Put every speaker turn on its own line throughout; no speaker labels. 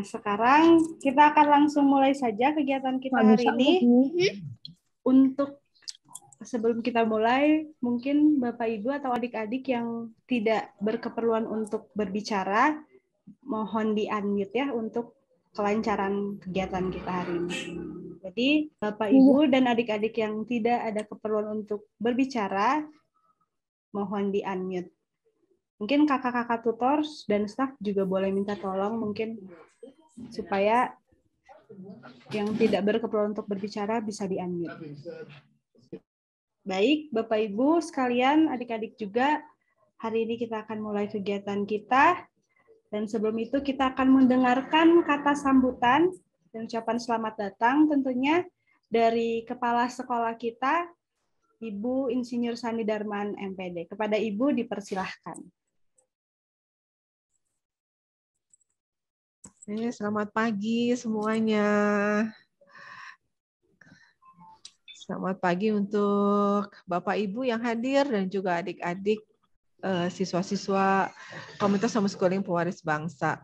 sekarang kita akan langsung mulai saja kegiatan kita hari ini. Untuk sebelum kita mulai, mungkin Bapak Ibu atau adik-adik yang tidak berkeperluan untuk berbicara, mohon di-unmute ya untuk kelancaran kegiatan kita hari ini. Jadi Bapak Ibu dan adik-adik yang tidak ada keperluan untuk berbicara, mohon di-unmute. Mungkin kakak-kakak tutor dan staf juga boleh minta tolong mungkin supaya yang tidak berkeperluan untuk berbicara bisa di-unmute. Baik, Bapak Ibu sekalian, adik-adik juga, hari ini kita akan mulai kegiatan kita. Dan sebelum itu kita akan mendengarkan kata sambutan dan ucapan selamat datang tentunya dari Kepala Sekolah kita, Ibu Insinyur Sani Darman, MPD. Kepada Ibu dipersilahkan.
Selamat pagi semuanya. Selamat pagi untuk Bapak Ibu yang hadir dan juga adik-adik siswa-siswa Komunitas Homeschooling Pewaris Bangsa.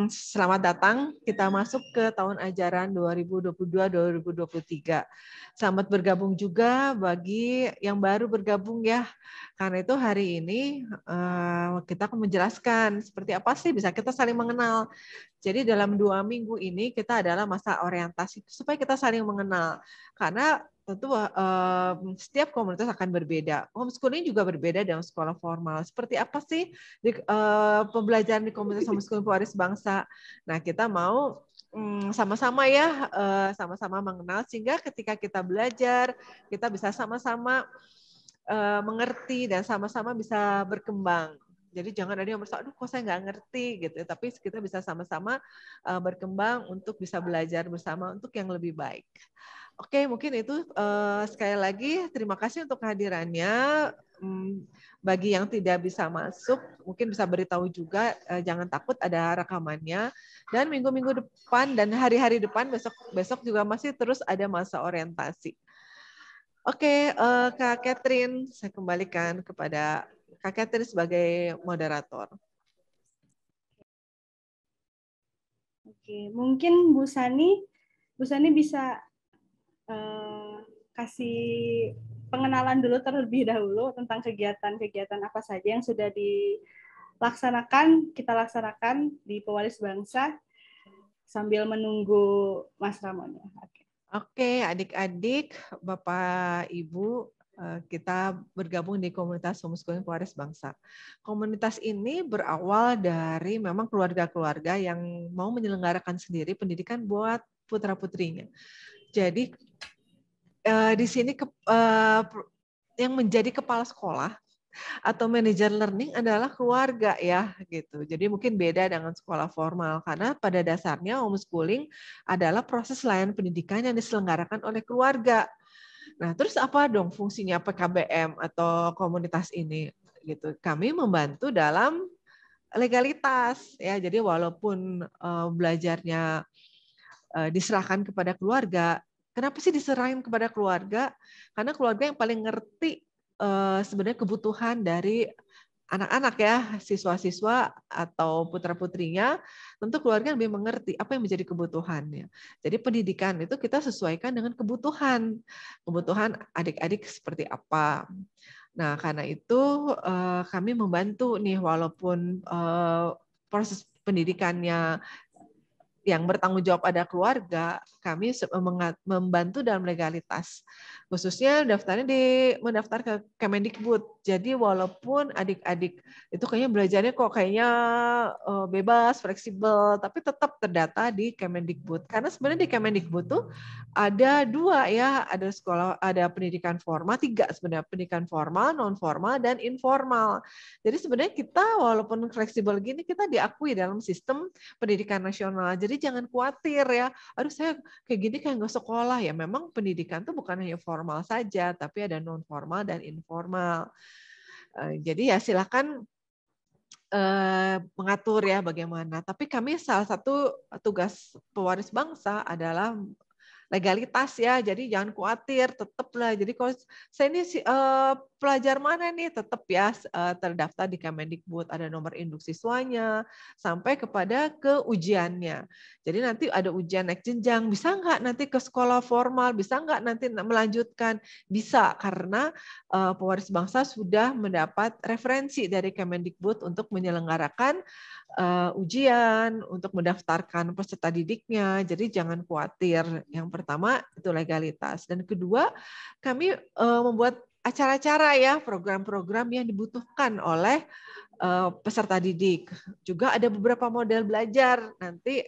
Selamat datang, kita masuk ke tahun ajaran 2022-2023. Selamat bergabung juga bagi yang baru bergabung ya. Karena itu hari ini kita akan menjelaskan seperti apa sih bisa kita saling mengenal. Jadi dalam 2 minggu ini kita adalah masa orientasi supaya kita saling mengenal. Karena tentu setiap komunitas akan berbeda. Homeschooling juga berbeda dengan sekolah formal. Seperti apa sih pembelajaran di komunitas homeschooling pewaris bangsa? Nah, kita mau sama-sama ya, sama-sama mengenal sehingga ketika kita belajar, kita bisa sama-sama mengerti dan sama-sama bisa berkembang. Jadi jangan ada yang merasa, aduh kok saya nggak ngerti gitu. Tapi kita bisa sama-sama berkembang untuk bisa belajar bersama untuk yang lebih baik. Oke, mungkin itu sekali lagi terima kasih untuk kehadirannya. Bagi yang tidak bisa masuk, mungkin bisa beritahu juga, jangan takut ada rekamannya. Dan minggu-minggu depan dan hari-hari depan, besok juga masih terus ada masa orientasi. Oke, Kak Catherine, saya kembalikan kepada Kak Catherine sebagai moderator.
Oke, mungkin Bu Sani bisa kasih pengenalan dulu terlebih dahulu tentang kegiatan-kegiatan apa saja yang sudah kita laksanakan di Pewaris Bangsa sambil menunggu Mas Ramon.
Oke, adik-adik, Bapak, Ibu, kita bergabung di komunitas homeschooling pewaris bangsa. Komunitas ini berawal dari memang keluarga-keluarga yang mau menyelenggarakan sendiri pendidikan buat putra-putrinya. Jadi di sini yang menjadi kepala sekolah atau manajer learning adalah keluarga ya gitu. Jadi mungkin beda dengan sekolah formal karena pada dasarnya homeschooling adalah proses layanan pendidikan yang diselenggarakan oleh keluarga. Nah, terus apa dong fungsinya PKBM atau komunitas ini gitu. Kami membantu dalam legalitas ya. Jadi walaupun belajarnya diserahkan kepada keluarga, kenapa sih diserahin kepada keluarga? Karena keluarga yang paling ngerti sebenarnya kebutuhan dari anak-anak ya, siswa-siswa atau putra-putrinya, tentu keluarga lebih mengerti apa yang menjadi kebutuhannya. Jadi pendidikan itu kita sesuaikan dengan kebutuhan adik-adik seperti apa. Nah, karena itu kami membantu nih walaupun proses pendidikannya yang bertanggung jawab ada keluarga, kami membantu dalam legalitas. Khususnya mendaftar ke Kemendikbud. Jadi walaupun adik-adik itu kayaknya belajarnya kok kayaknya bebas, fleksibel, tapi tetap terdata di Kemendikbud. Karena sebenarnya di Kemendikbud tuh ada 2 ya, ada pendidikan formal, 3 sebenarnya, pendidikan formal, non formal, dan informal. Jadi sebenarnya kita walaupun fleksibel gini, kita diakui dalam sistem pendidikan nasional. Jadi jangan khawatir ya, aduh saya kayak gini kayak nggak sekolah ya. Memang pendidikan tuh bukan hanya formal saja, tapi ada non formal dan informal. Jadi ya silakan mengatur ya bagaimana. Tapi kami salah satu tugas pewaris bangsa adalah legalitas ya, jadi jangan khawatir, tetaplah. Jadi kalau saya ini pelajar mana nih, tetap ya terdaftar di Kemendikbud, ada nomor induk siswanya, sampai kepada ke ujiannya. Jadi nanti ada ujian naik jenjang, bisa nggak nanti ke sekolah formal, bisa nggak nanti melanjutkan? Bisa, karena Pewaris Bangsa sudah mendapat referensi dari Kemendikbud untuk menyelenggarakan ujian, untuk mendaftarkan peserta didiknya. Jadi jangan khawatir. Yang pertama itu legalitas, dan kedua kami membuat acara-acara ya, program-program yang dibutuhkan oleh peserta didik. Juga ada beberapa model belajar, nanti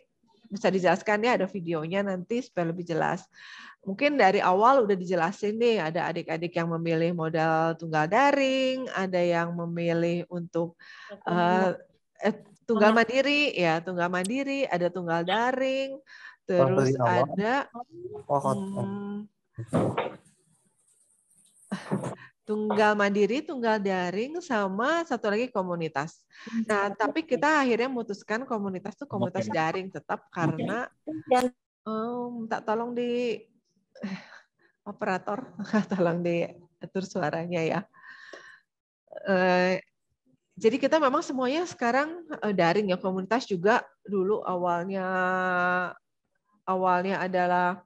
bisa dijelaskan ya, ada videonya nanti supaya lebih jelas. Mungkin dari awal udah dijelasin nih, ada adik-adik yang memilih modal tunggal daring, ada yang memilih untuk tunggal mandiri, ya tunggal mandiri, ada tunggal daring, terus ada tunggal mandiri, tunggal daring, sama satu lagi komunitas. Nah, tapi kita akhirnya memutuskan komunitas itu komunitas daring tetap, karena minta tolong di operator, tolong diatur suaranya ya. Jadi kita memang semuanya sekarang daring ya, komunitas juga dulu awalnya adalah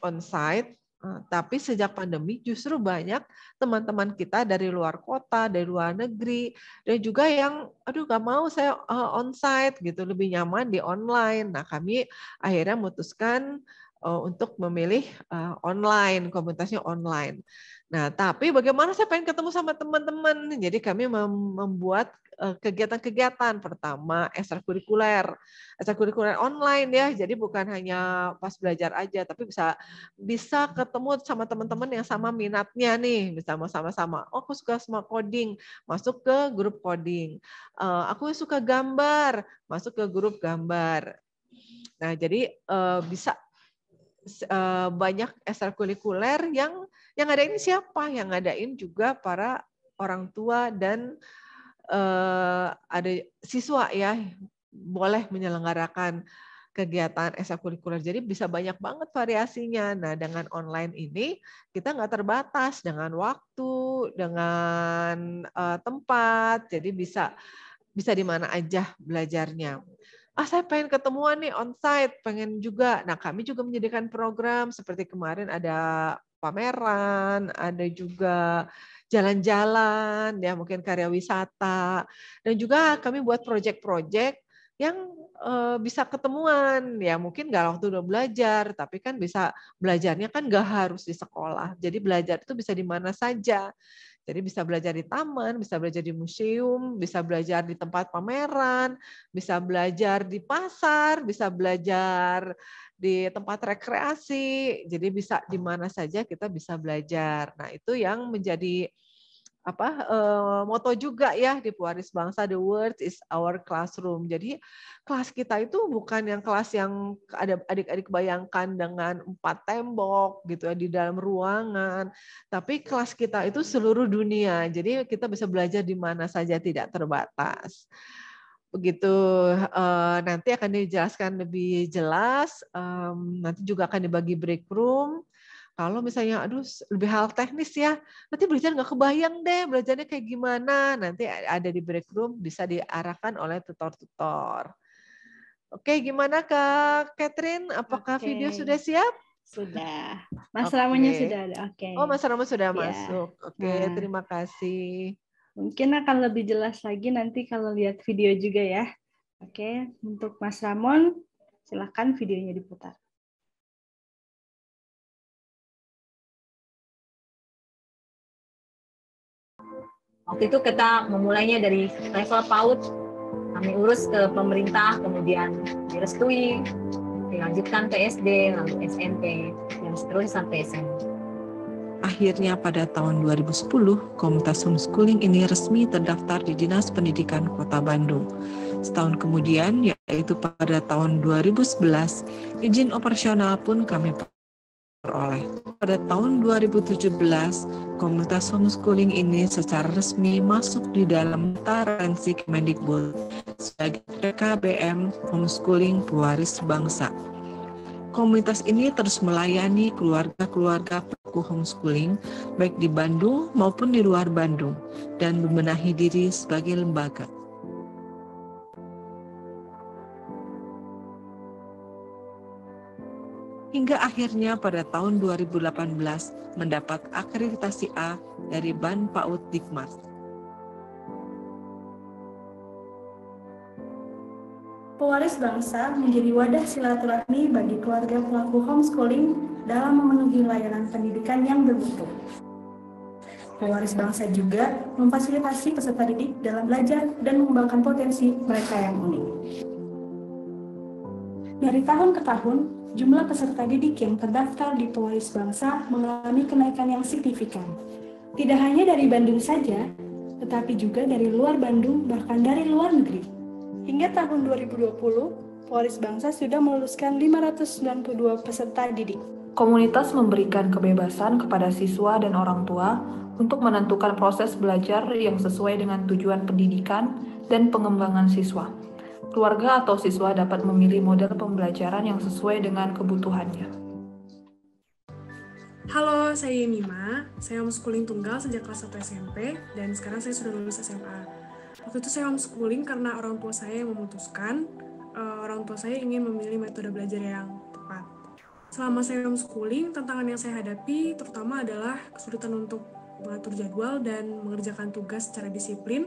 onsite, tapi sejak pandemi justru banyak teman-teman kita dari luar kota, dari luar negeri, dan juga yang nggak mau saya onsite gitu, lebih nyaman di online. Nah, kami akhirnya memutuskan untuk memilih online, komunitasnya online. Nah, tapi bagaimana saya pengen ketemu sama teman-teman? Jadi kami membuat kegiatan-kegiatan. Pertama, ekstrakurikuler online ya. Jadi bukan hanya pas belajar aja, tapi bisa ketemu sama teman-teman yang sama minatnya nih, bisa sama-sama. Oh, aku suka sama coding, masuk ke grup coding. Aku suka gambar, masuk ke grup gambar. Nah, jadi bisa banyak ekstrakurikuler yang ngadain siapa? Yang ngadain juga para orang tua dan ada siswa ya, boleh menyelenggarakan kegiatan ekstrakurikuler. Jadi bisa banyak banget variasinya. Nah, dengan online ini kita nggak terbatas dengan waktu, dengan tempat. Jadi bisa di mana aja belajarnya. Saya pengen ketemuan nih onsite, pengen juga. Nah, kami juga menyediakan program seperti kemarin ada pameran, ada juga jalan-jalan, ya mungkin karya wisata, dan juga kami buat proyek-proyek yang bisa ketemuan, ya mungkin nggak waktu udah belajar, tapi kan bisa belajarnya kan nggak harus di sekolah. Jadi belajar itu bisa di mana saja. Jadi bisa belajar di taman, bisa belajar di museum, bisa belajar di tempat pameran, bisa belajar di pasar, bisa belajar di tempat rekreasi. Jadi bisa di mana saja kita bisa belajar. Nah, itu yang menjadi moto juga ya di Pewaris Bangsa, the world is our classroom. Jadi kelas kita itu bukan yang kelas yang ada adik-adik bayangkan dengan 4 tembok gitu ya di dalam ruangan, tapi kelas kita itu seluruh dunia. Jadi kita bisa belajar di mana saja, tidak terbatas. Begitu, nanti akan dijelaskan lebih jelas, nanti juga akan dibagi break room. Kalau misalnya, lebih hal teknis ya, nanti belajar nggak kebayang deh, belajarnya kayak gimana, nanti ada di break room, bisa diarahkan oleh tutor-tutor. Oke, gimana Kak Catherine? Apakah video sudah siap?
Sudah. Mas Ramonnya sudah ada. Oke.
Oh, Mas Ramon sudah masuk. Oke, terima kasih.
Mungkin akan lebih jelas lagi nanti kalau lihat video juga ya. Oke, untuk Mas Ramon, silakan videonya diputar.
Waktu itu kita memulainya dari level PAUD, kami urus ke pemerintah, kemudian direstui, dilanjutkan ke SD, lalu SMP, dan seterusnya sampai SMA.
Akhirnya pada tahun 2010, komunitas homeschooling ini resmi terdaftar di Dinas Pendidikan Kota Bandung. Setahun kemudian, yaitu pada tahun 2011, izin operasional pun kami peroleh. Pada tahun 2017, komunitas homeschooling ini secara resmi masuk di dalam referensi Kemendikbud sebagai PKBM Homeschooling Pewaris Bangsa. Komunitas ini terus melayani keluarga-keluarga pelaku homeschooling, baik di Bandung maupun di luar Bandung, dan membenahi diri sebagai lembaga. Hingga akhirnya pada tahun 2018 mendapat akreditasi A dari Ban PAUD Dikmas.
Pewaris Bangsa menjadi wadah silaturahmi bagi keluarga pelaku homeschooling dalam memenuhi layanan pendidikan yang bermutu. Pewaris Bangsa juga memfasilitasi peserta didik dalam belajar dan mengembangkan potensi mereka yang unik. Dari tahun ke tahun, jumlah peserta didik yang terdaftar di Pewaris Bangsa mengalami kenaikan yang signifikan. Tidak hanya dari Bandung saja, tetapi juga dari luar Bandung, bahkan dari luar negeri. Hingga tahun 2020, Pewaris Bangsa sudah meluluskan 592 peserta didik. Komunitas memberikan kebebasan kepada siswa dan orang tua untuk menentukan proses belajar yang sesuai dengan tujuan pendidikan dan pengembangan siswa. Keluarga atau siswa dapat memilih model pembelajaran yang sesuai dengan kebutuhannya.
Halo, saya Yemima. Saya homeschooling tunggal sejak kelas 1 SMP dan sekarang saya sudah lulus SMA. Waktu itu saya homeschooling karena orang tua saya yang memutuskan, orang tua saya ingin memilih metode belajar yang tepat. Selama saya homeschooling, tantangan yang saya hadapi terutama adalah kesulitan untuk mengatur jadwal dan mengerjakan tugas secara disiplin.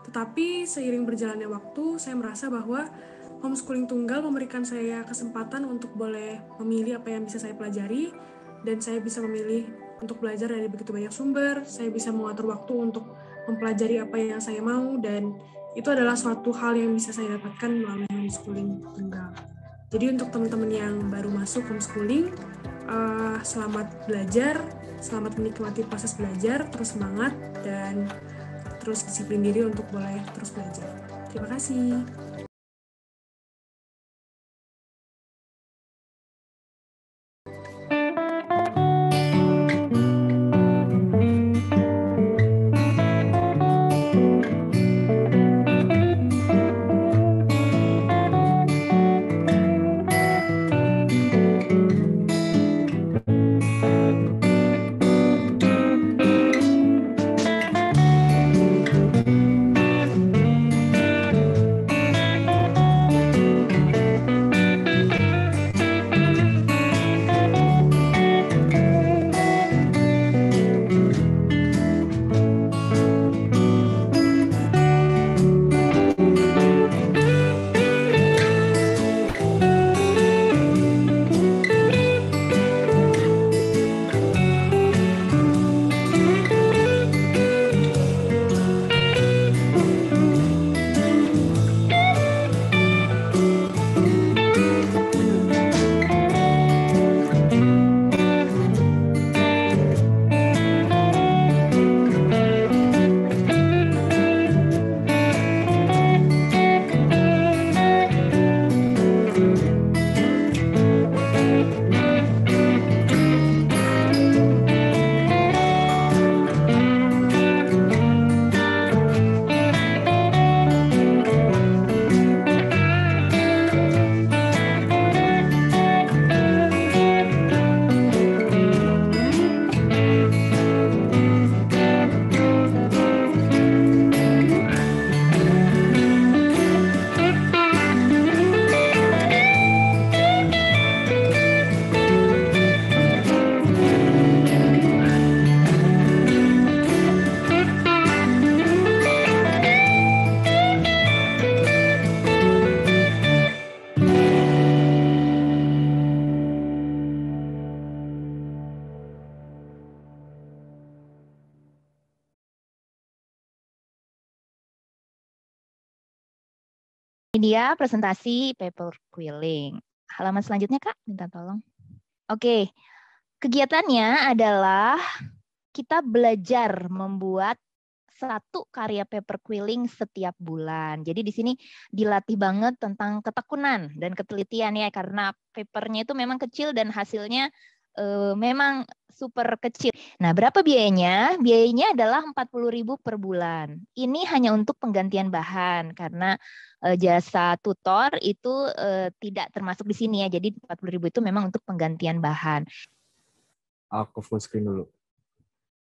Tetapi seiring berjalannya waktu, saya merasa bahwa homeschooling tunggal memberikan saya kesempatan untuk boleh memilih apa yang bisa saya pelajari, dan saya bisa memilih untuk belajar dari begitu banyak sumber, saya bisa mengatur waktu untuk mempelajari apa yang saya mau, dan itu adalah suatu hal yang bisa saya dapatkan melalui homeschooling tunggal. Jadi untuk teman-teman yang baru masuk homeschooling, selamat belajar, selamat menikmati proses belajar, terus semangat, dan terus disiplin diri untuk boleh terus belajar. Terima kasih.
Ini dia presentasi paper quilling. Halaman selanjutnya, Kak, minta tolong. Oke, kegiatannya adalah kita belajar membuat satu karya paper quilling setiap bulan. Jadi di sini dilatih banget tentang ketekunan dan ketelitian ya, karena papernya itu memang kecil dan hasilnya memang super kecil. Nah, berapa biayanya? Biayanya adalah 40.000 per bulan. Ini hanya untuk penggantian bahan karena jasa tutor itu tidak termasuk di sini ya. Jadi 40.000 itu memang untuk penggantian bahan.
Aku full screen dulu.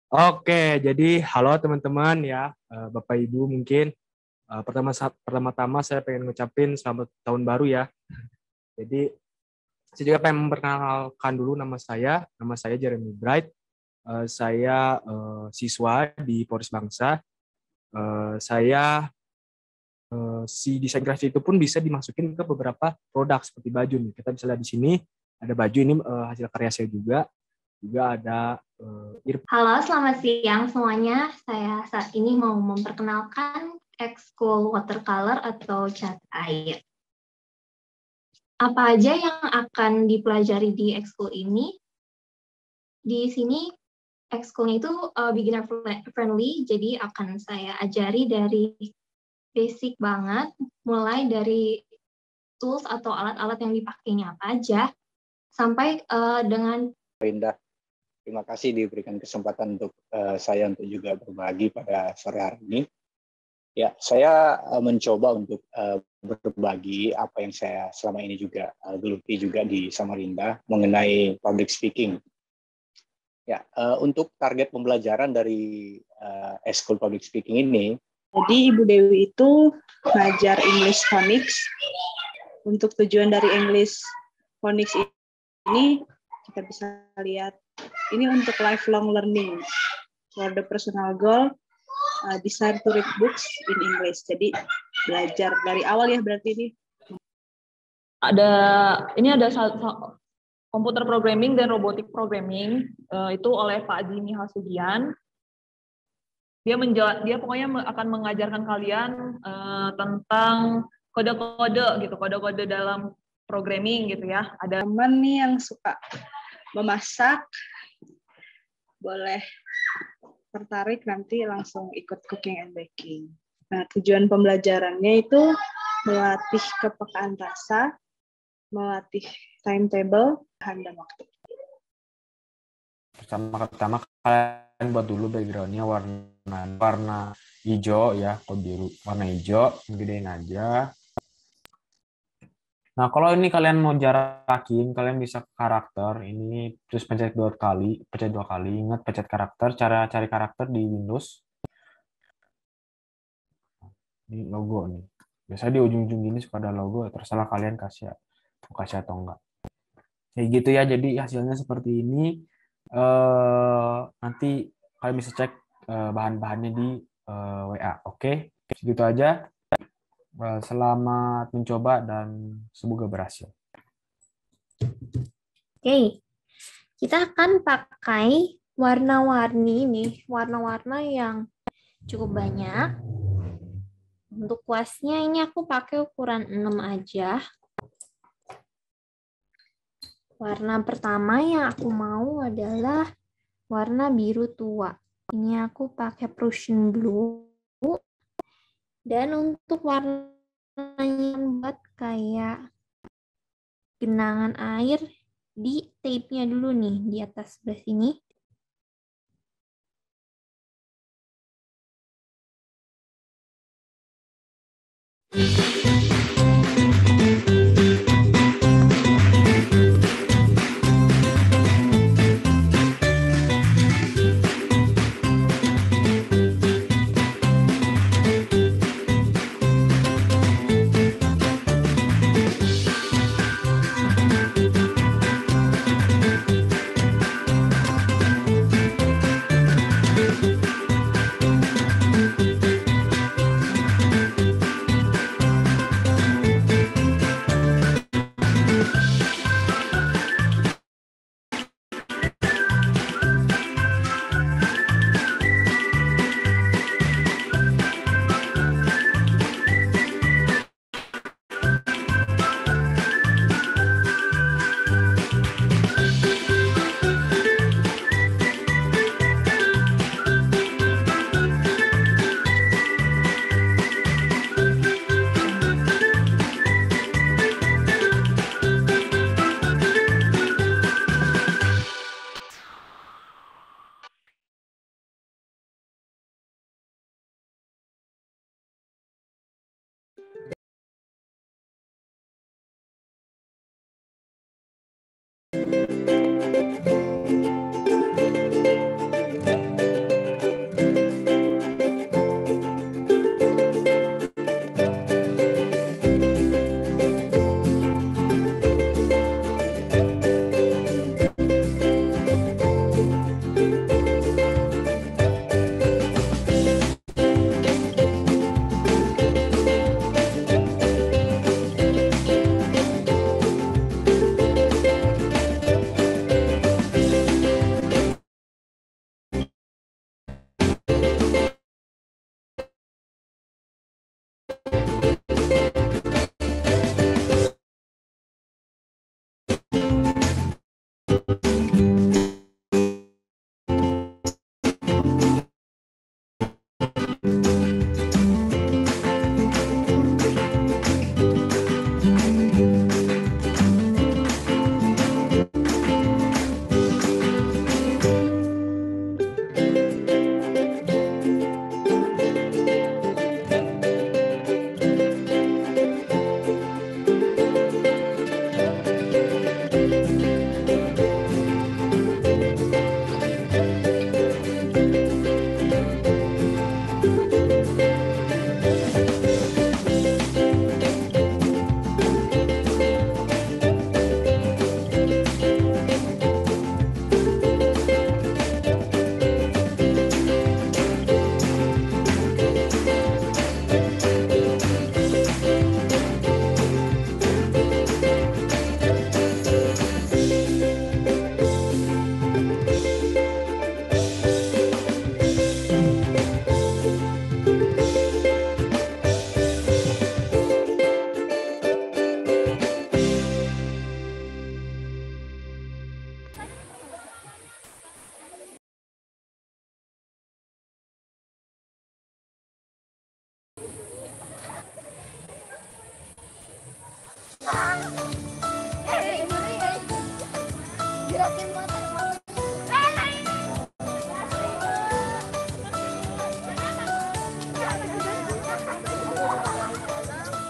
Oke, jadi halo teman-teman ya, Bapak Ibu mungkin pertama-tama saya pengen ngucapin selamat tahun baru ya. Jadi saya juga pengen memperkenalkan dulu nama saya Jeremy Bright. Saya siswa di Polres Bangsa. Saya si desain grafis itu pun bisa dimasukin ke beberapa produk seperti baju nih. Kita bisa lihat di sini ada baju ini hasil karya saya juga ada
Halo, selamat siang semuanya. Saya saat ini mau memperkenalkan ekskul watercolor atau cat air. Apa aja yang akan dipelajari di ekskul ini? Di sini ekskulnya itu beginner friendly, jadi akan saya ajari dari basic banget, mulai dari tools atau alat-alat yang dipakainya apa aja, sampai dengan
Indah. Terima kasih diberikan kesempatan untuk saya untuk juga berbagi pada sore hari ini. Ya, saya mencoba untuk berbagi apa yang saya selama ini juga geluti juga di Samarinda mengenai public speaking. Ya, untuk target pembelajaran dari Eskul Public Speaking ini.
Jadi Ibu Dewi itu ngajar English Phonics. Untuk tujuan dari English Phonics ini kita bisa lihat ini untuk lifelong learning. For the personal goal, decide to read books in English. Jadi belajar dari awal ya berarti ini.
Ini ada computer programming dan robotic programming itu oleh Pak Jimmy Hasugian. Dia pokoknya akan mengajarkan kalian tentang kode-kode gitu, kode-kode dalam programming gitu ya. Ada
teman nih yang suka memasak, boleh tertarik nanti langsung ikut cooking and baking. Nah, tujuan pembelajarannya itu melatih kepekaan rasa, melatih timetable, bahan dan waktu.
Pertama kalian buat dulu background-nya warna hijau ya, kok biru. Warna hijau, gedein aja. Nah, kalau ini kalian mau jarakin, kalian bisa ke karakter ini, terus pencet dua kali. Ingat pencet karakter, cara cari karakter di Windows. Ini logo nih. Biasanya di ujung-ujung gini suka ada logo, terserah kalian kasih atau enggak. Kayak gitu ya, jadi hasilnya seperti ini. Nanti kalian bisa cek bahan-bahannya di WA. Oke, segitu aja. Selamat mencoba dan semoga berhasil.
Oke, kita akan pakai warna-warni nih, warna-warna yang cukup banyak. Untuk kuasnya ini aku pakai ukuran 6 aja. Warna pertama yang aku mau adalah warna biru tua. Ini aku pakai Prussian blue. Dan untuk warnanya buat kayak genangan air, di tape-nya dulu nih di atas sebelah sini.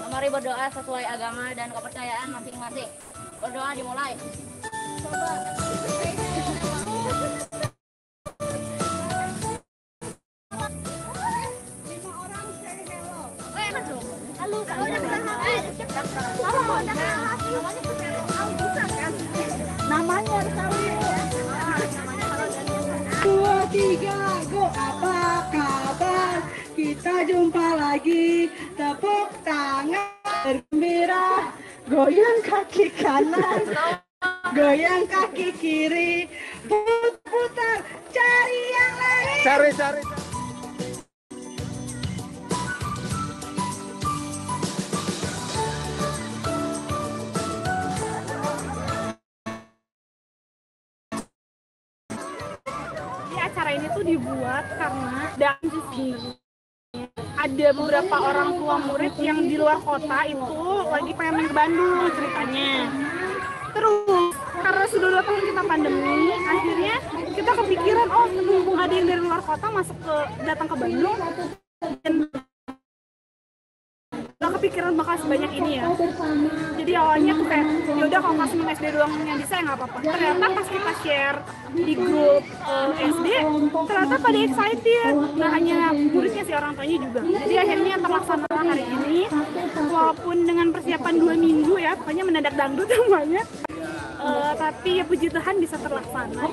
Mari berdoa sesuai agama dan kepercayaan masing-masing. Berdoa dimulai. Coba.
Namanya harus tahu ya. 2, 3, go. Apa kabar? Kita jumpa lagi. Tepuk tangan bergembira. Goyang kaki kanan. Goyang kaki kiri. Putar-putar. Cari yang lain.
Cari.
Acara ini tuh dibuat karena ada beberapa orang tua murid yang di luar kota itu lagi pengen main ke Bandung ceritanya. Terus karena sudah 2 tahun kita pandemi, akhirnya kita kepikiran mumpung ada yang dari luar kota datang ke Bandung dan nggak kepikiran bakal sebanyak ini ya. Jadi awalnya tuh kayak yaudah kalau kelas 6 SD doang yang bisa ya nggak apa-apa. Ternyata pas kita share di grup SD, ternyata pada excited. Nah hanya muridnya sih, orang tuanya juga. Jadi akhirnya yang terlaksana hari ini, walaupun dengan persiapan 2 minggu ya, pokoknya mendadak dangdut semuanya. Tapi ya puji Tuhan bisa terlaksana.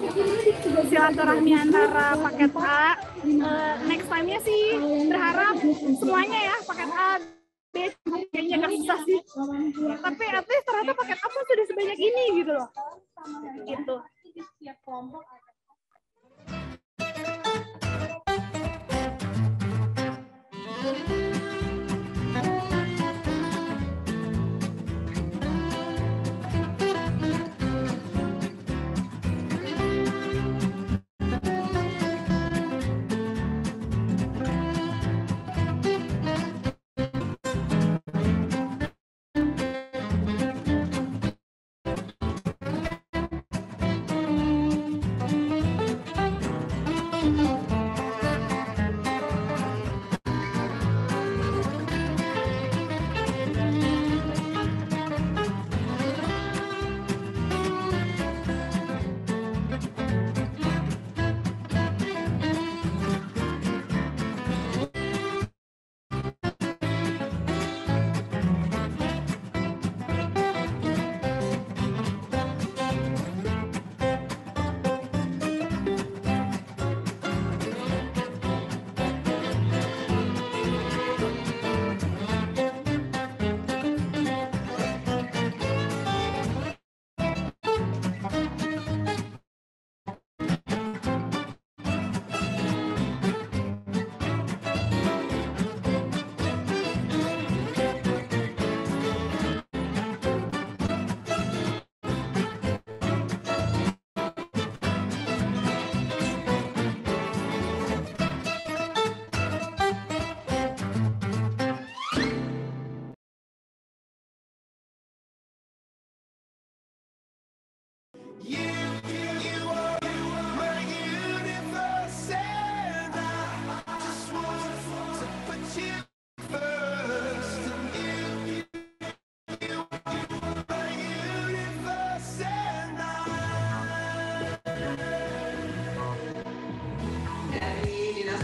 Silaturahmi antara paket A, next time-nya sih berharap semuanya ya paket A, kayaknya nggak susah sih, tapi at least ternyata paket apa sudah sebanyak ini gitu loh, gitu.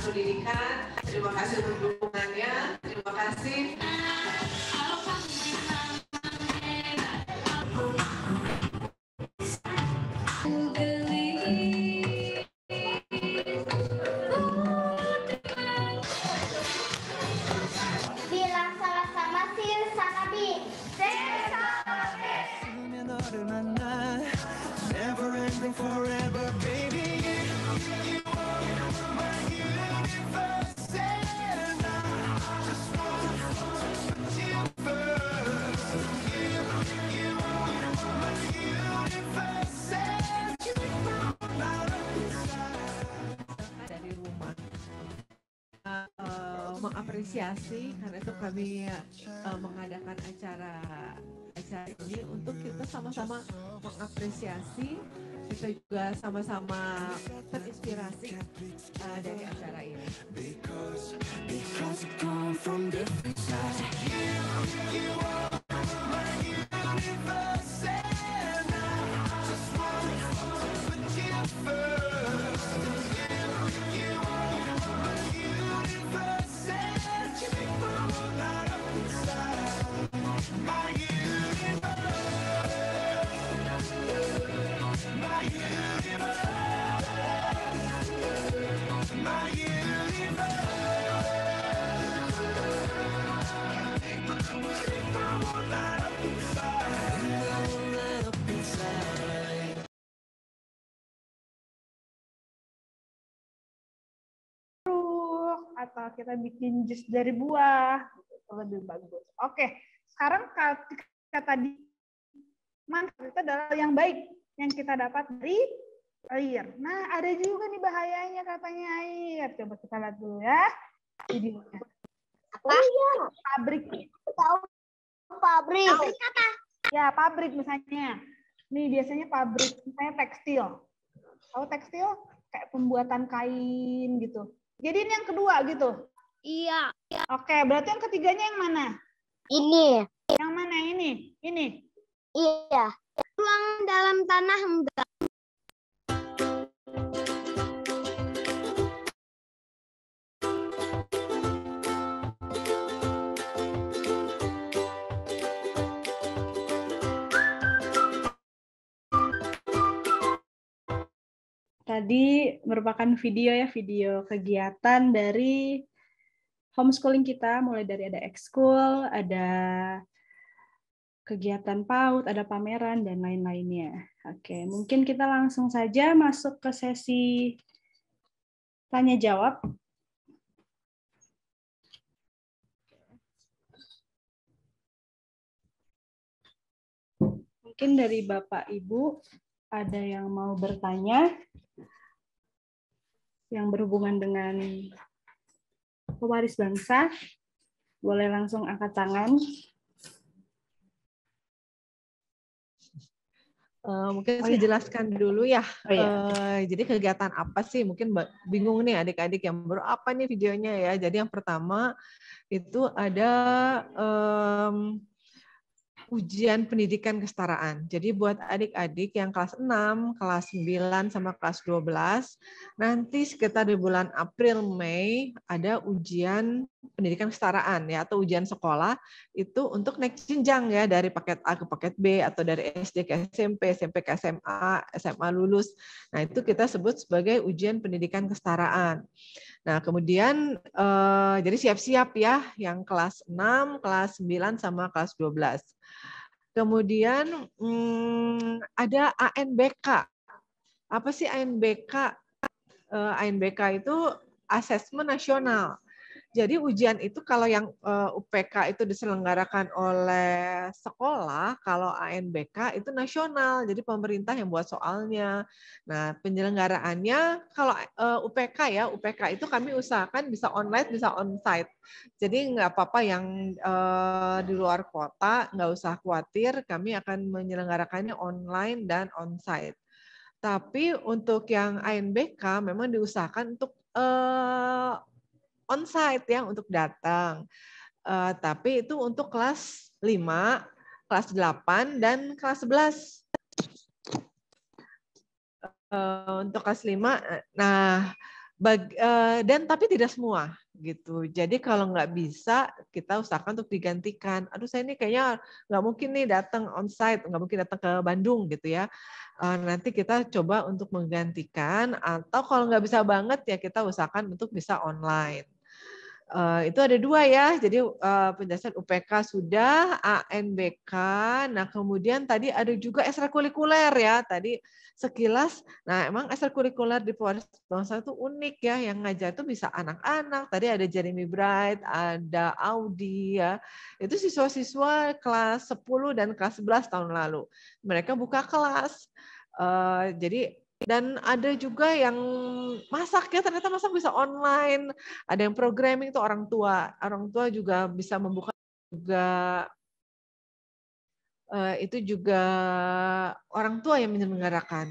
Pendidikan, terima kasih untuk dukungannya, terima kasih.
Bilang sama-sama sir sanabi. Never ending forever, baby.
Dari rumah mengapresiasi karena itu kami mengadakan acara acara ini untuk kita sama-sama mengapresiasi, kita juga sama-sama terinspirasi dari acara ini.
Atau kita bikin jus dari buah, itu lebih bagus. Oke, sekarang ketika tadi manfaat itu adalah yang baik yang kita dapat dari air. Nah, ada juga nih bahayanya katanya air. Coba kita lihat dulu ya videonya. Oh iya, pabrik. Tahu pabrik? Pabrik apa? Ya, pabrik misalnya. Nih biasanya pabrik, misalnya tekstil. Tahu tekstil? Kayak pembuatan kain gitu. Jadi ini yang kedua gitu? Iya. Oke, berarti yang ketiganya yang mana? Ini. Yang mana ini? Ini? Iya. Tuang dalam tanah enggak. Tadi merupakan video ya, video kegiatan dari homeschooling kita, mulai dari ada ekskul, ada kegiatan PAUD, ada pameran, dan lain-lainnya. Oke, mungkin kita langsung saja masuk ke sesi tanya-jawab. Mungkin dari Bapak Ibu ada yang mau bertanya yang berhubungan dengan pewaris bangsa, boleh langsung angkat tangan.
Mungkin saya jelaskan dulu ya. Jadi kegiatan apa sih? Mungkin bingung nih adik-adik yang baru apa nih videonya ya. Jadi yang pertama itu ada ujian pendidikan kesetaraan. Jadi buat adik-adik yang kelas 6, kelas 9, sama kelas 12, nanti sekitar di bulan April, Mei, ada ujian pendidikan kesetaraan ya, atau ujian sekolah itu untuk naik jenjang ya, dari paket A ke paket B, atau dari SD ke SMP, SMP ke SMA, SMA lulus. Nah itu kita sebut sebagai ujian pendidikan kesetaraan. Nah, kemudian jadi siap-siap ya yang kelas 6, kelas 9 sama kelas 12. Kemudian ada ANBK. Apa sih ANBK? ANBK itu asesmen nasional. Jadi ujian itu kalau yang UPK itu diselenggarakan oleh sekolah, kalau ANBK itu nasional, jadi pemerintah yang buat soalnya. Nah, penyelenggaraannya kalau UPK ya, UPK itu kami usahakan bisa online, bisa onsite. Jadi nggak apa-apa yang di luar kota, nggak usah khawatir, kami akan menyelenggarakannya online dan onsite. Tapi untuk yang ANBK memang diusahakan untuk onsite ya, untuk datang. Tapi itu untuk kelas 5, kelas 8, dan kelas 11. Untuk kelas 5, nah, dan tapi tidak semua gitu. Jadi kalau nggak bisa, kita usahakan untuk digantikan. Aduh, saya ini kayaknya nggak mungkin nih datang onsite, nggak mungkin datang ke Bandung gitu ya. Nanti kita coba untuk menggantikan, atau kalau nggak bisa banget ya kita usahakan untuk bisa online. Itu ada 2 ya, jadi penjelasan UPK sudah, ANBK, nah kemudian tadi ada juga ekstrakurikuler ya, tadi sekilas, nah emang ekstrakurikuler di Pewaris Bangsa itu unik ya, yang ngajar itu bisa anak-anak, tadi ada Jeremy Bright, ada Audi ya, itu siswa-siswa kelas 10 dan kelas 11 tahun lalu, mereka buka kelas, jadi dan ada juga yang masak ya, ternyata masak bisa online. Ada yang programming itu orang tua juga bisa membuka juga itu juga orang tua yang menyelenggarakan.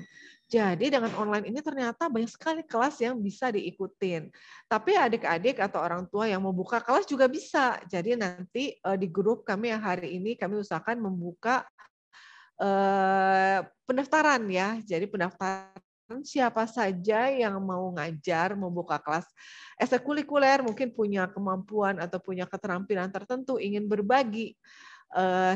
Jadi dengan online ini ternyata banyak sekali kelas yang bisa diikutin. Tapi adik-adik atau orang tua yang mau buka kelas juga bisa. Jadi nanti di grup kami yang hari ini kami usahakan membuka pendaftaran ya. Jadi pendaftaran siapa saja yang mau ngajar, mau buka kelas ekstrakurikuler, mungkin punya kemampuan atau punya keterampilan tertentu, ingin berbagi.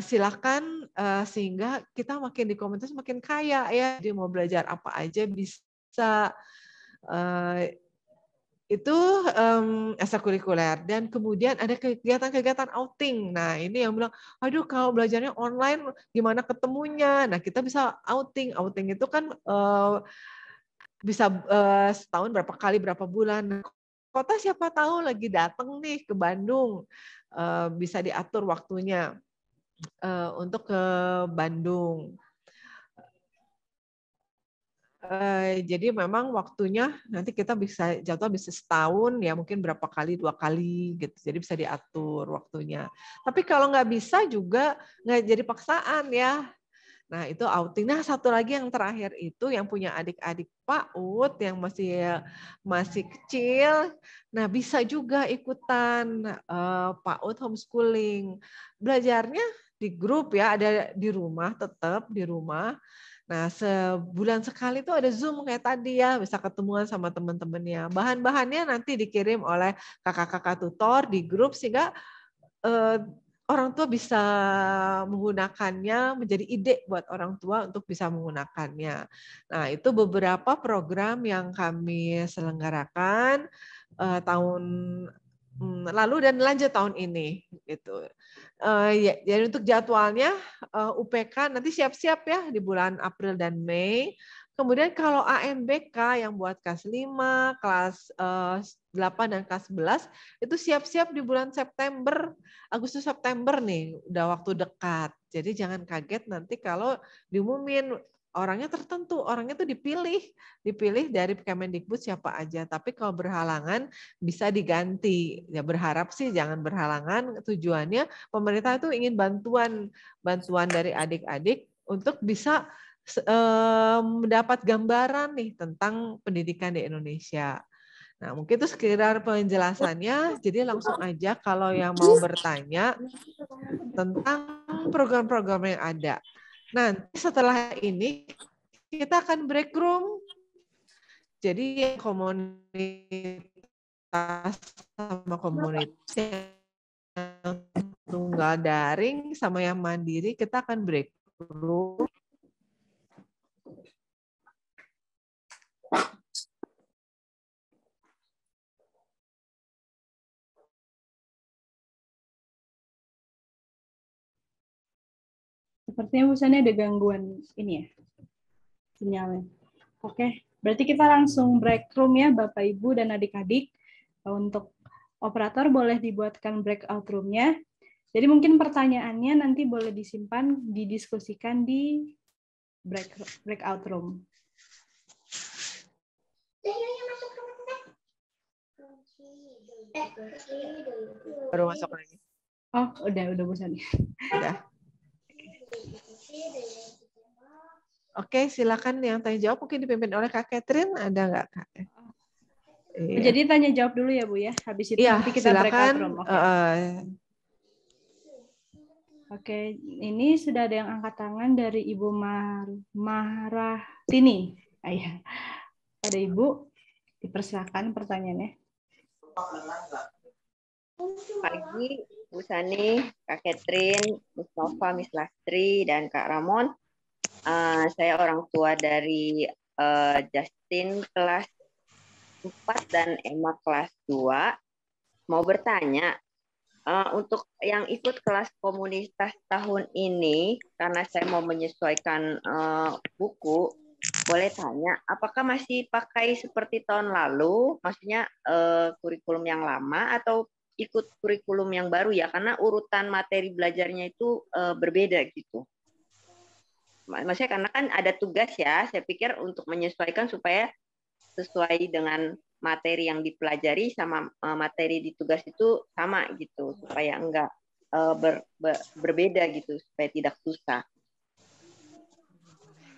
Silakan sehingga kita makin di komunitas makin kaya ya. Dia mau belajar apa aja bisa. Itu ekstrakurikuler. Dan kemudian ada kegiatan-kegiatan outing. Nah ini yang bilang, aduh kalau belajarnya online gimana ketemunya. Nah kita bisa outing. Outing itu kan bisa setahun berapa kali, berapa bulan. Kota siapa tahu lagi datang nih ke Bandung. Bisa diatur waktunya untuk ke Bandung. Jadi memang waktunya nanti kita bisa jadwal bisa setahun ya, mungkin berapa kali, 2 kali gitu. Jadi bisa diatur waktunya. Tapi kalau nggak bisa juga nggak jadi paksaan ya. Nah itu outing. Nah satu lagi yang terakhir itu yang punya adik-adik PAUD yang masih kecil. Nah bisa juga ikutan PAUD homeschooling. Belajarnya di grup ya, ada di rumah, tetap di rumah. Nah, sebulan sekali itu ada Zoom kayak tadi ya, bisa ketemuan sama teman-temannya. Bahan-bahannya nanti dikirim oleh kakak-kakak tutor di grup sehingga orang tua bisa menggunakannya, menjadi ide buat orang tua untuk bisa menggunakannya. Nah, itu beberapa program yang kami selenggarakan tahun lalu dan lanjut tahun ini gitu. Ya, jadi untuk jadwalnya UPK nanti siap-siap ya di bulan April dan Mei. Kemudian kalau AMBK yang buat kelas 5, kelas 8 dan kelas 11 itu siap-siap di bulan September, Agustus September nih, udah waktu dekat. Jadi jangan kaget nanti kalau diumumin orangnya tertentu, orangnya tuh dipilih dari Kemendikbud siapa aja. Tapi kalau berhalangan bisa diganti. Ya berharap sih jangan berhalangan. Tujuannya pemerintah itu ingin bantuan dari adik-adik untuk bisa mendapat gambaran nih tentang pendidikan di Indonesia. Nah, mungkin itu sekedar penjelasannya. Jadi langsung aja kalau yang mau bertanya tentang program-program yang ada. Nanti setelah ini kita akan break room. Jadi yang komunitas sama komunitas yang tunggal daring sama yang mandiri kita akan break room.
Sepertinya Bu Sani ada gangguan ini ya, sinyalnya. Oke, berarti kita langsung break room ya Bapak Ibu dan adik-adik. Untuk operator boleh dibuatkan breakout room-nya. Jadi mungkin pertanyaannya nanti boleh disimpan, didiskusikan di breakout room.
Baru masuk lagi.
Oh, udah Bu Sani.
Udah. Oke, silakan yang tanya jawab mungkin dipimpin oleh Kak Catherine, ada nggak Kak?
Iya. Jadi tanya jawab dulu ya Bu ya, habis itu
iya,
nanti kita
silakan,
breakout room. Oke, ini sudah ada yang angkat tangan dari Ibu Mahrahini. Ayah, ada Ibu, dipersilakan pertanyaannya.
Pagi, Bu Sani, Kak Catherine, Mus Nova, Miss Lastri, dan Kak Ramon. Saya orang tua dari Justin kelas 4 dan Emma kelas 2. Mau bertanya, untuk yang ikut kelas komunitas tahun ini, karena saya mau menyesuaikan buku, boleh tanya, apakah masih pakai seperti tahun lalu, maksudnya kurikulum yang lama atau ikut kurikulum yang baru ya, karena urutan materi belajarnya itu berbeda gitu. Maksudnya karena kan ada tugas ya, saya pikir untuk menyesuaikan supaya sesuai dengan materi yang dipelajari sama materi di tugas itu sama gitu, supaya enggak berbeda gitu, supaya tidak susah.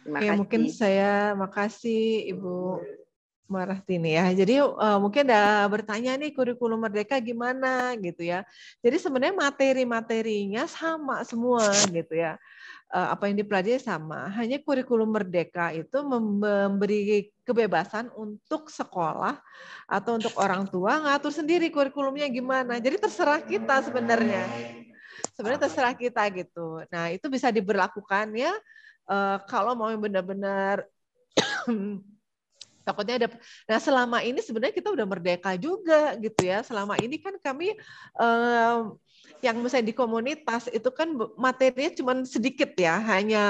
Terima
Oke,
kasih.
mungkin makasih Ibu Martini ya. Jadi mungkin ada bertanya nih kurikulum merdeka gimana gitu ya. Jadi sebenarnya materi-materinya sama semua gitu ya. Apa yang dipelajari sama. Hanya kurikulum merdeka itu memberi kebebasan untuk sekolah atau untuk orang tua ngatur sendiri kurikulumnya gimana. Jadi terserah kita sebenarnya. Sebenarnya terserah kita gitu. Nah, itu bisa diberlakukan ya kalau mau benar-benar takutnya ada. Nah, selama ini sebenarnya kita udah merdeka juga gitu ya. Selama ini kan kami yang misalnya di komunitas itu kan materinya cuma sedikit ya, hanya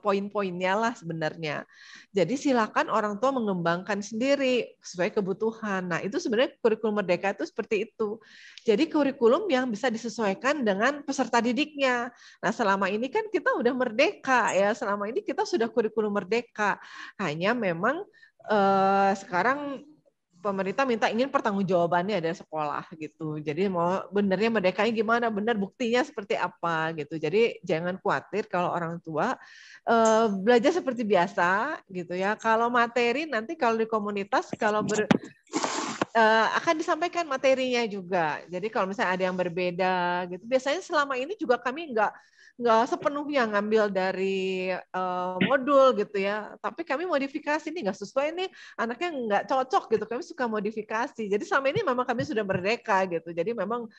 poin-poinnya lah sebenarnya. Jadi silakan orang tua mengembangkan sendiri sesuai kebutuhan. Nah, itu sebenarnya kurikulum merdeka itu seperti itu. Jadi kurikulum yang bisa disesuaikan dengan peserta didiknya. Nah, selama ini kan kita udah merdeka ya. Selama ini kita sudah kurikulum merdeka. Hanya memang sekarang pemerintah ingin pertanggungjawabannya dari sekolah gitu. Jadi mau benernya merdekanya gimana, bener buktinya seperti apa gitu. Jadi jangan khawatir kalau orang tua belajar seperti biasa gitu ya. Kalau materi nanti kalau di komunitas kalau akan disampaikan materinya juga. Jadi kalau misalnya ada yang berbeda gitu, biasanya selama ini juga kami nggak sepenuhnya ngambil dari modul gitu ya, tapi kami modifikasi nih nggak sesuai nih, anaknya nggak cocok gitu, kami suka modifikasi. Jadi selama ini memang kami sudah merdeka gitu. Jadi memang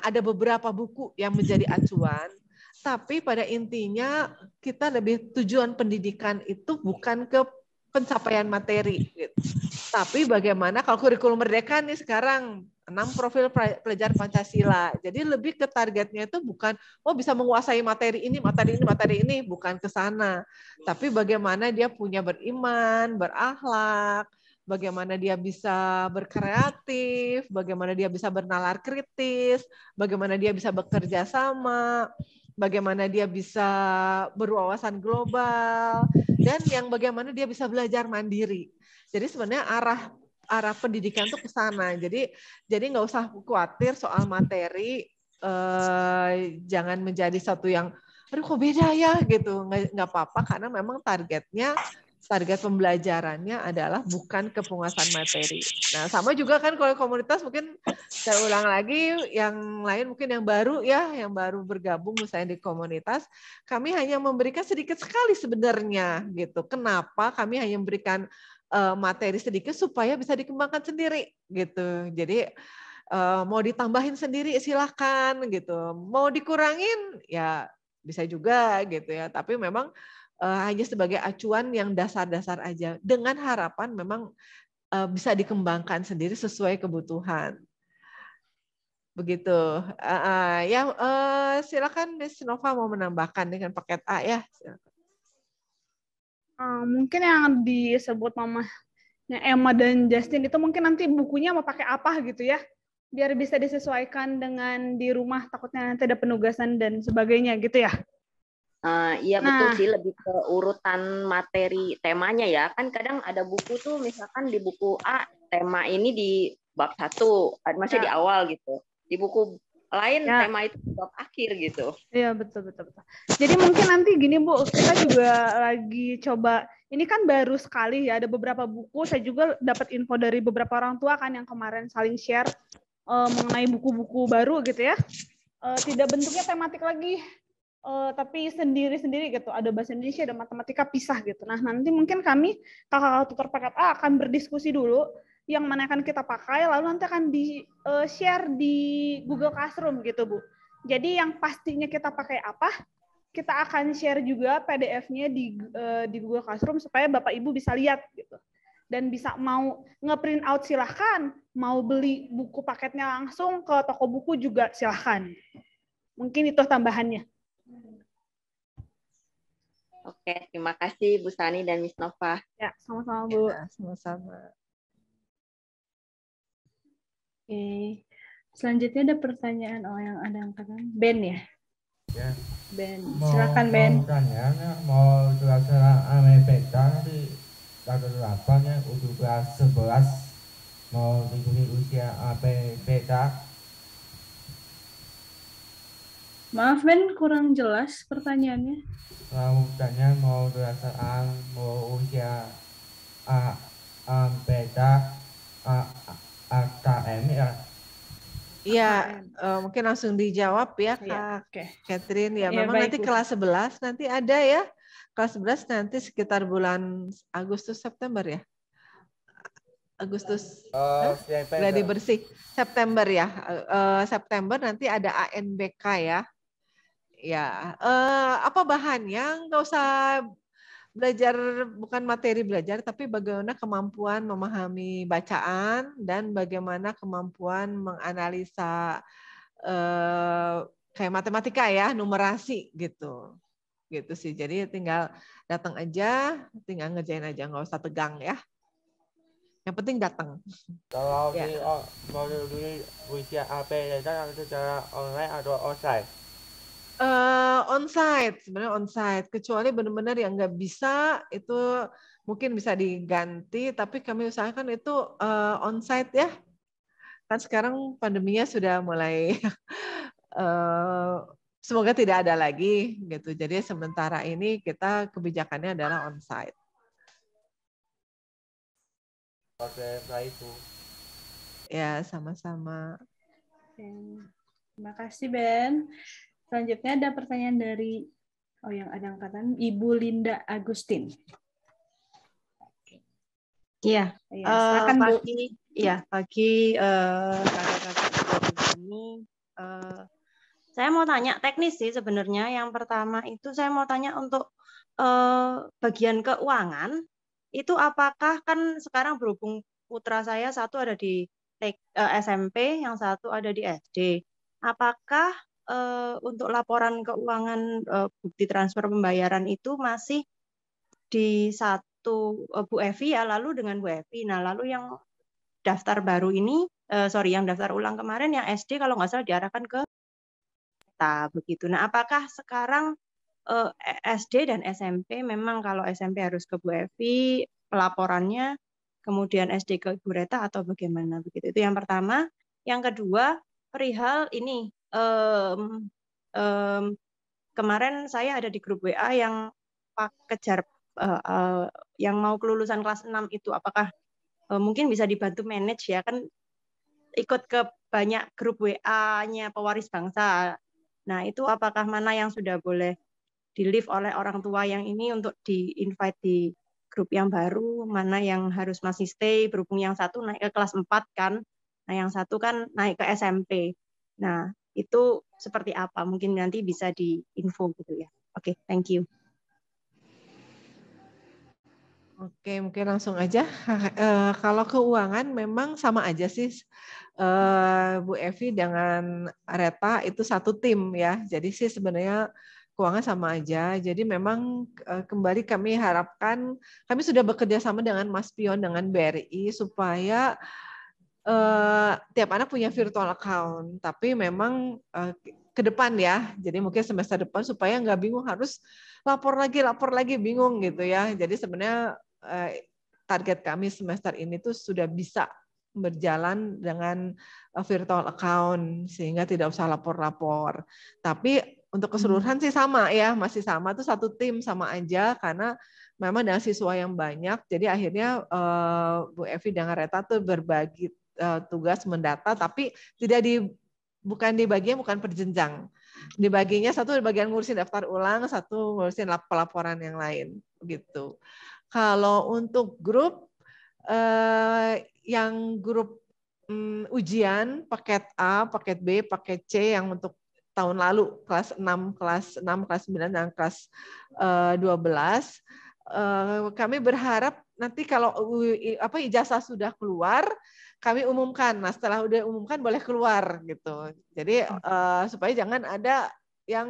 ada beberapa buku yang menjadi acuan, tapi pada intinya kita lebih tujuan pendidikan itu bukan ke pencapaian materi gitu. Tapi bagaimana kalau kurikulum merdeka nih sekarang 6 profil pelajar Pancasila. Jadi lebih ke targetnya itu bukan bisa menguasai materi ini, bukan ke sana. Tapi bagaimana dia punya beriman, berakhlak, bagaimana dia bisa berkreatif, bagaimana dia bisa bernalar kritis, bagaimana dia bisa bekerja sama, bagaimana dia bisa berwawasan global, dan yang bagaimana dia bisa belajar mandiri. Jadi sebenarnya arah pendidikan itu ke sana. Jadi nggak usah khawatir soal materi, jangan menjadi satu yang aduh kok beda ya gitu. Nggak apa-apa karena memang target pembelajarannya adalah bukan kepenguasaan materi. Nah, sama juga kan kalau komunitas mungkin saya ulang lagi, yang lain mungkin yang baru bergabung misalnya di komunitas, kami hanya memberikan sedikit sekali sebenarnya gitu. Kenapa kami hanya memberikan materi sedikit supaya bisa dikembangkan sendiri gitu. Jadi mau ditambahin sendiri silahkan gitu. Mau dikurangin ya bisa juga gitu ya. Tapi memang hanya sebagai acuan yang dasar-dasar aja. Dengan harapan memang bisa dikembangkan sendiri sesuai kebutuhan. Begitu. Silakan Miss Nova mau menambahkan dengan paket A ya. Silakan.
Mungkin yang disebut mamanya Emma dan Justin itu mungkin nanti bukunya mau pakai apa gitu ya, biar bisa disesuaikan dengan di rumah, takutnya nanti ada penugasan dan sebagainya gitu ya.
Iya betul sih, lebih ke urutan materi temanya ya. Kan kadang ada buku tuh misalkan di buku A tema ini di bab 1, maksudnya di awal gitu. Di buku lain tema itu di bab akhir gitu.
Iya betul. Jadi mungkin nanti gini Bu, kita juga lagi coba, ini kan baru sekali ya, ada beberapa buku, saya juga dapat info dari beberapa orang tua kan yang kemarin saling share mengenai buku-buku baru gitu ya. Tidak bentuknya tematik lagi, tapi sendiri-sendiri gitu. Ada bahasa Indonesia, ada matematika pisah gitu. Nah nanti mungkin kami kakak tutor paket A akan berdiskusi dulu yang mana akan kita pakai, lalu nanti akan di-share di Google Classroom gitu Bu. Jadi yang pastinya kita pakai apa, kita akan share juga PDF-nya di Google Classroom supaya Bapak Ibu bisa lihat gitu. Dan bisa mau nge-print out silahkan, mau beli buku paketnya langsung ke toko buku juga silahkan. Mungkin itu tambahannya.
Oke, terima kasih Bu Sani dan Miss Nova.
Ya, sama-sama Bu.
Ya, sama-sama.
Oke. Selanjutnya ada pertanyaan yang ada angkatan Ben ya?
Ya.
Ben, silakan Ben.
Mau tanya, mau pelaksanaan APK nanti tanggal 8 ya untuk kelas 11 mau mengikuti usia APK.
Maaf Ben, kurang jelas pertanyaannya.
Lanjutannya mau perasaan, mau usia beda AKM ya.
Iya, mungkin langsung dijawab ya Kak Catherine. Ya,
Ya,
memang
baik,
nanti
Bu.
kelas 11 nanti ada ya. Kelas 11 nanti sekitar bulan Agustus September ya. Agustus gladi bersih September ya. September nanti ada ANBK ya. Ya, apa bahannya? Nggak usah belajar, bukan materi belajar, tapi bagaimana kemampuan memahami bacaan dan bagaimana kemampuan menganalisa kayak matematika ya, numerasi gitu. Gitu sih. Jadi tinggal datang aja, tinggal ngerjain aja, nggak usah tegang ya. Yang penting datang.
Kalau
Ya.
mau di usia AP itu secara online atau offsite?
Onsite, sebenarnya onsite. Kecuali benar-benar yang nggak bisa, itu mungkin bisa diganti, tapi kami usahakan itu onsite ya. Kan sekarang pandeminya sudah mulai, semoga tidak ada lagi gitu. Jadi sementara ini kita kebijakannya adalah onsite.
Oke, baik Bu.
Ya, sama-sama.
Terima kasih Ben. Selanjutnya ada pertanyaan dari yang ada angkatan Ibu Linda Agustin.
Iya,
Ya, silakan Bu.
pagi kakak-kakak ini. Saya mau tanya teknis sih sebenarnya. Yang pertama itu saya mau tanya untuk bagian keuangan itu apakah kan sekarang berhubung putra saya satu ada di SMP, yang satu ada di SD. Apakah untuk laporan keuangan bukti transfer pembayaran itu masih di satu Bu Evi ya, lalu dengan Bu Evi. Nah, lalu yang daftar baru ini, yang daftar ulang kemarin yang SD kalau nggak salah diarahkan ke begitu. Nah, apakah sekarang SD dan SMP memang kalau SMP harus ke Bu Evi pelaporannya, kemudian SD ke Ibu Reta atau bagaimana begitu? Itu yang pertama. Yang kedua, perihal ini kemarin saya ada di grup WA yang kejar yang mau kelulusan kelas 6 itu, apakah mungkin bisa dibantu manage ya, kan ikut ke banyak grup WA-nya pewaris bangsa. Nah, itu apakah mana yang sudah boleh di-live oleh orang tua yang ini untuk di-invite di grup yang baru, mana yang harus masih stay, berhubung yang satu naik ke kelas 4 kan, nah yang satu kan naik ke SMP. Nah, itu seperti apa? Mungkin nanti bisa di-info gitu ya. Oke, thank you.
Oke, mungkin langsung aja. Kalau keuangan memang sama aja sih, Bu Evi dengan Reta itu satu tim ya. Jadi sih sebenarnya keuangan sama aja. Jadi memang kembali kami harapkan, kami sudah bekerja sama dengan Mas Pion dengan BRI supaya tiap anak punya virtual account. Tapi memang ke depan ya. Jadi mungkin semester depan supaya nggak bingung harus lapor lagi bingung gitu ya. Jadi sebenarnya target kami semester ini tuh sudah bisa berjalan dengan virtual account sehingga tidak usah lapor-lapor. Tapi untuk keseluruhan sih sama ya, masih sama tuh satu tim sama aja karena memang dengan siswa yang banyak. Jadi akhirnya Bu Evi dan Reta tuh berbagi tugas mendata, tapi bukan bukan per jenjang. Dibaginya satu bagian ngurusin daftar ulang, satu ngurusin pelaporan yang lain gitu. Kalau untuk grup yang grup ujian paket A, paket B, paket C yang untuk tahun lalu kelas 6, kelas 9 dan kelas 12 kami berharap nanti kalau ijazah sudah keluar kami umumkan. Nah, setelah udah umumkan boleh keluar gitu. Jadi supaya jangan ada yang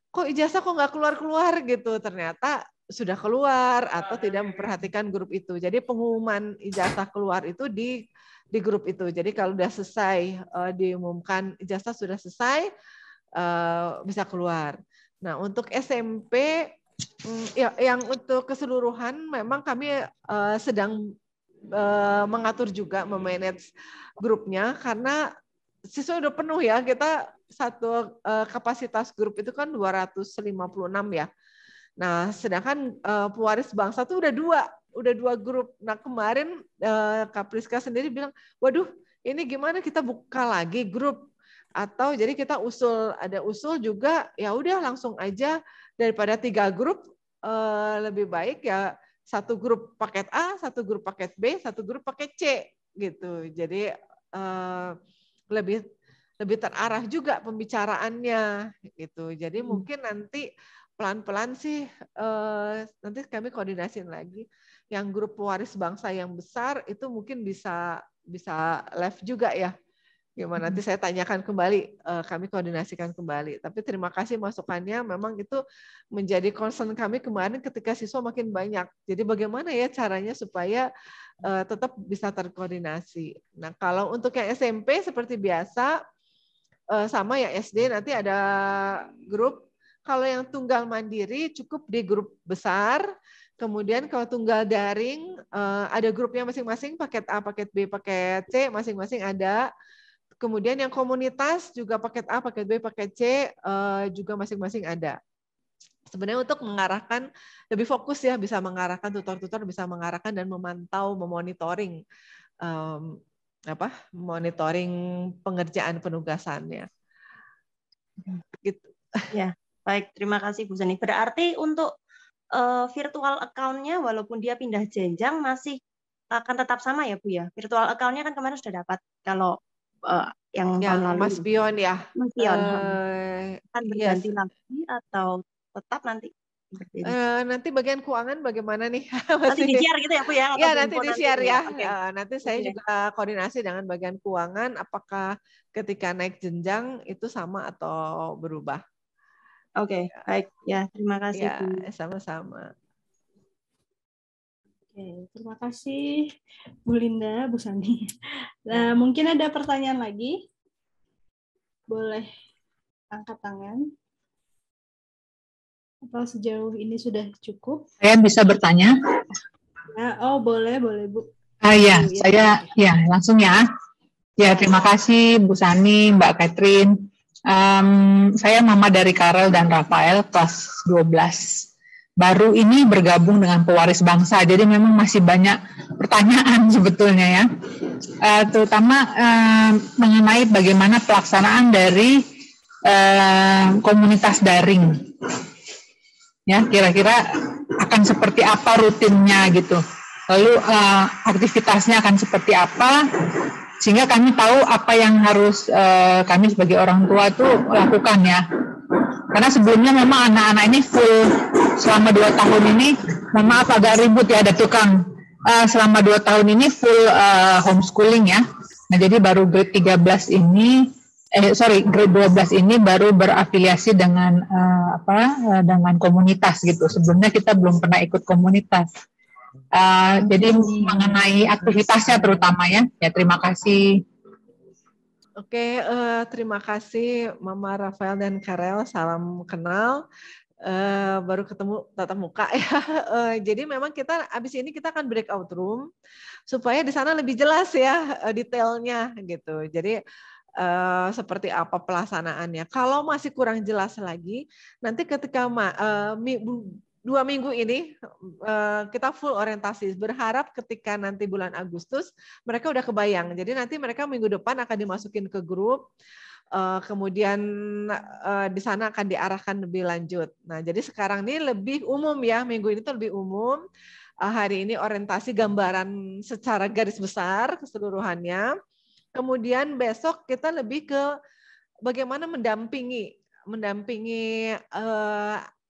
kok ijazah kok nggak keluar gitu. Ternyata sudah keluar atau tidak memperhatikan grup itu. Jadi pengumuman ijazah keluar itu di grup itu. Jadi kalau sudah selesai diumumkan ijazah sudah selesai bisa keluar. Nah, untuk SMP yang untuk keseluruhan memang kami sedang mengatur juga memanage grupnya karena siswa udah penuh ya, kita kapasitas grup itu kan 256 ya. Nah, sedangkan pewaris bangsa tuh udah dua grup. Nah, kemarin Kak Priska sendiri bilang, waduh, ini gimana kita buka lagi grup? Atau jadi kita ada usul juga, ya udah langsung aja daripada 3 grup, lebih baik ya 1 grup paket A, 1 grup paket B, 1 grup paket C gitu. Jadi lebih terarah juga pembicaraannya gitu. Jadi mungkin nanti pelan-pelan sih nanti kami koordinasiin lagi. Yang grup pewaris bangsa yang besar itu mungkin bisa live juga ya. Gimana nanti saya tanyakan kembali, kami koordinasikan kembali. Tapi terima kasih masukannya, memang itu menjadi concern kami kemarin ketika siswa makin banyak. Jadi bagaimana ya caranya supaya tetap bisa terkoordinasi. Nah, kalau untuk yang SMP seperti biasa, sama ya SD nanti ada grup. Kalau yang tunggal mandiri cukup di grup besar. Kemudian kalau tunggal daring ada grupnya masing-masing, paket A, paket B, paket C, masing-masing ada. Kemudian yang komunitas juga paket A, paket B, paket C juga masing-masing ada. Sebenarnya untuk mengarahkan, lebih fokus ya, bisa mengarahkan, tutor-tutor bisa mengarahkan dan memantau, memonitoring monitoring pengerjaan penugasannya. Gitu.
Ya, baik, terima kasih Bu Sani. Berarti untuk virtual account-nya walaupun dia pindah jenjang masih akan tetap sama ya Bu ya? Virtual account-nya kan kemarin sudah dapat kalau yang tahun lalu.
Mas Bion ya.
Mas Bion. Kan berganti lagi atau tetap nanti?
Nanti bagian keuangan bagaimana nih?
Nanti di-share gitu ya Bu ya?
Iya, nanti di-share ya.
Okay.
Nanti saya juga koordinasi dengan bagian keuangan, apakah ketika naik jenjang itu sama atau berubah.
Oke, baik. Ya, terima kasih
ya,
Bu.
Sama-sama.
Oke, terima kasih Bu Linda, Bu Sani. Nah, mungkin ada pertanyaan lagi? Boleh angkat tangan. Atau sejauh ini sudah cukup?
Saya bisa bertanya?
Ya, boleh Bu.
Ya, saya langsung ya. Ya, terima kasih Bu Sani, Mbak Catherine. Saya mama dari Karel dan Rafael, kelas 12. Baru ini bergabung dengan pewaris bangsa, jadi memang masih banyak pertanyaan sebetulnya ya. Terutama mengenai bagaimana pelaksanaan dari komunitas daring. Ya, kira-kira akan seperti apa rutinnya gitu. Lalu aktivitasnya akan seperti apa, sehingga kami tahu apa yang harus kami sebagai orang tua itu lakukan ya. Karena sebelumnya memang anak-anak ini full selama 2 tahun ini, mohon maaf agak ribut ya, ada tukang. Selama 2 tahun ini full homeschooling ya. Nah, jadi baru grade 13 ini, grade 12 ini baru berafiliasi dengan dengan komunitas gitu. Sebelumnya kita belum pernah ikut komunitas. Jadi mengenai aktivitasnya terutama ya. Ya, terima kasih.
Oke, terima kasih Mama Rafael dan Karel, salam kenal. Baru ketemu tatap muka ya. Jadi memang kita abis ini kita akan breakout room supaya di sana lebih jelas ya detailnya gitu. Jadi seperti apa pelaksanaannya. Kalau masih kurang jelas lagi, nanti ketika 2 minggu ini kita full orientasi. Berharap ketika nanti bulan Agustus mereka udah kebayang. Jadi nanti mereka minggu depan akan dimasukin ke grup. Kemudian di sana akan diarahkan lebih lanjut. Nah, jadi sekarang ini lebih umum ya, minggu ini tuh lebih umum. Hari ini orientasi gambaran secara garis besar keseluruhannya. Kemudian besok kita lebih ke bagaimana mendampingi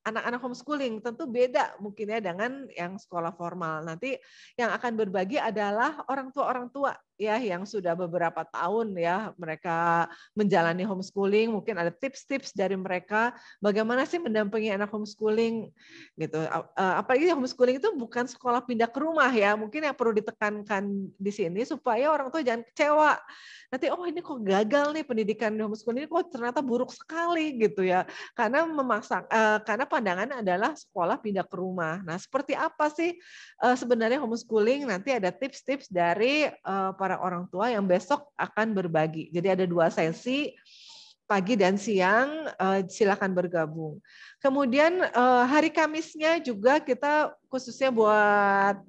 anak-anak homeschooling. Tentu beda mungkin ya dengan yang sekolah formal. Nanti yang akan berbagi adalah orang tua ya yang sudah beberapa tahun ya mereka menjalani homeschooling. Mungkin ada tips-tips dari mereka bagaimana sih mendampingi anak homeschooling gitu. Apalagi homeschooling itu bukan sekolah pindah ke rumah ya. Mungkin yang perlu ditekankan di sini supaya orang tua jangan kecewa. Nanti ini kok gagal nih pendidikan di homeschooling ini kok ternyata buruk sekali gitu ya. Karena karena pandangan adalah sekolah pindah ke rumah. Nah, seperti apa sih sebenarnya homeschooling? Nanti ada tips-tips dari para orang tua yang besok akan berbagi. Jadi ada 2 sesi. pagi dan siang, silakan bergabung. Kemudian hari Kamisnya juga kita khususnya buat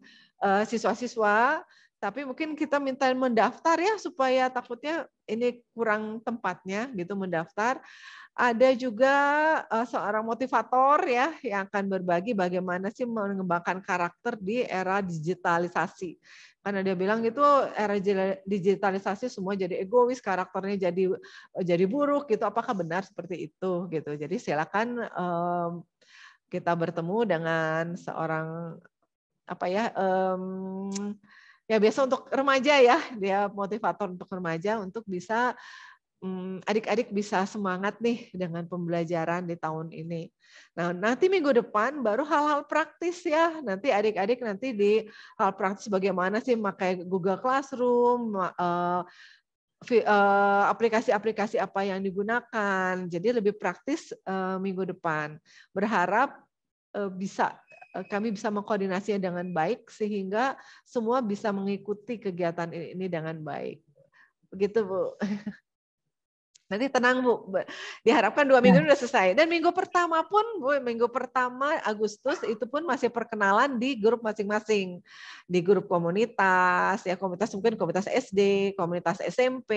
siswa-siswa, tapi mungkin kita minta mendaftar ya supaya takutnya ini kurang tempatnya gitu mendaftar. Ada juga seorang motivator ya yang akan berbagi bagaimana sih mengembangkan karakter di era digitalisasi. Karena dia bilang gitu era digitalisasi semua jadi egois, karakternya jadi buruk gitu. Apakah benar seperti itu gitu. Jadi silakan kita bertemu dengan seorang ya biasa untuk remaja ya, dia motivator untuk remaja untuk bisa adik-adik bisa semangat nih dengan pembelajaran di tahun ini. Nah, nanti minggu depan baru hal-hal praktis ya. Nanti adik-adik nanti di hal praktis bagaimana sih pakai Google Classroom, aplikasi-aplikasi apa yang digunakan. Jadi lebih praktis minggu depan. Berharap kami bisa mengkoordinasinya dengan baik sehingga semua bisa mengikuti kegiatan ini dengan baik. Begitu, Bu. Nanti tenang, Bu. Diharapkan 2 minggu sudah selesai. Dan minggu pertama pun, Bu, minggu pertama Agustus itu pun masih perkenalan di grup masing-masing. Di grup komunitas, ya komunitas mungkin komunitas SD, komunitas SMP,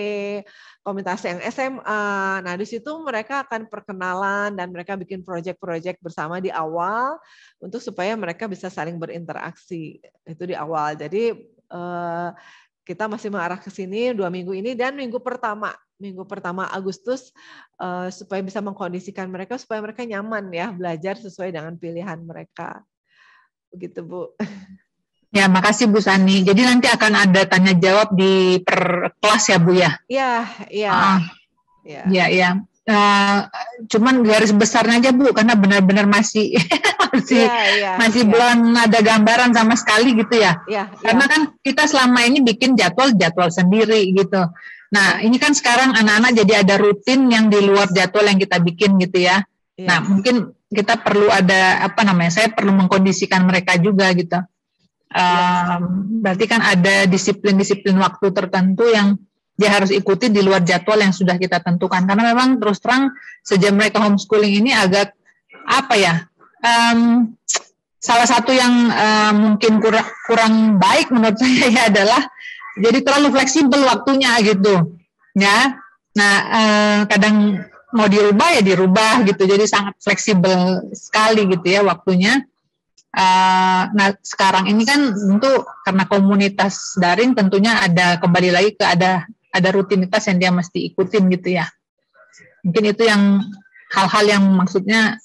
komunitas yang SMA. Nah, di situ mereka akan perkenalan dan mereka bikin proyek-proyek bersama di awal untuk supaya mereka bisa saling berinteraksi. Itu di awal. Jadi kita masih mengarah ke sini 2 minggu ini dan minggu pertama Agustus supaya bisa mengkondisikan mereka supaya mereka nyaman ya belajar sesuai dengan pilihan mereka. Begitu, Bu.
Ya, makasih Bu Sani. Jadi nanti akan ada tanya jawab di per kelas ya, Bu ya?
Iya, iya.
Iya. Cuman garis besarnya aja Bu, karena benar-benar masih belum ada gambaran sama sekali gitu ya. Karena kan kita selama ini bikin jadwal sendiri gitu. Nah, ini kan sekarang anak-anak jadi ada rutin yang di luar jadwal yang kita bikin gitu ya. Nah, mungkin kita perlu ada saya perlu mengkondisikan mereka juga gitu. Berarti kan ada disiplin-disiplin waktu tertentu yang dia harus ikuti di luar jadwal yang sudah kita tentukan. Karena memang terus terang sejak mereka homeschooling ini agak salah satu yang mungkin kurang baik menurut saya ya adalah jadi terlalu fleksibel waktunya gitu ya. Nah, kadang mau dirubah ya dirubah gitu. Jadi sangat fleksibel sekali gitu ya waktunya. Nah, sekarang ini kan tentu karena komunitas daring tentunya ada kembali lagi ke ada rutinitas yang dia mesti ikutin gitu ya. Mungkin itu yang hal-hal yang maksudnya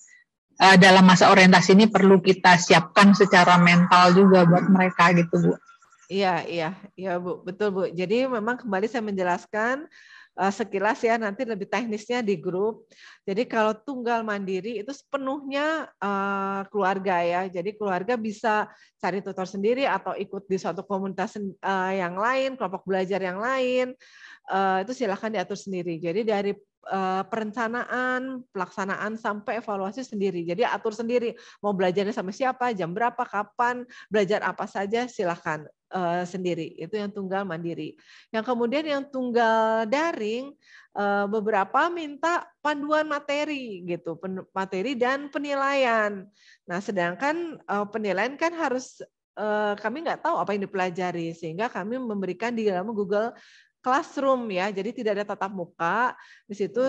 dalam masa orientasi ini perlu kita siapkan secara mental juga buat mereka gitu, Bu.
Iya, Bu, betul, Bu. Jadi memang kembali saya menjelaskan sekilas ya, nanti lebih teknisnya di grup. Jadi kalau tunggal mandiri itu sepenuhnya keluarga ya. Jadi keluarga bisa cari tutor sendiri atau ikut di suatu komunitas yang lain, kelompok belajar yang lain. Itu silakan diatur sendiri. Jadi dari perencanaan, pelaksanaan sampai evaluasi sendiri. Jadi atur sendiri mau belajarnya sama siapa, jam berapa, kapan, belajar apa saja silakan sendiri. Itu yang tunggal mandiri. Yang kemudian yang tunggal daring beberapa minta panduan materi gitu, materi dan penilaian. Nah, sedangkan penilaian kan harus kami nggak tahu apa yang dipelajari sehingga kami memberikan di dalam Google Classroom ya, jadi tidak ada tatap muka. Di situ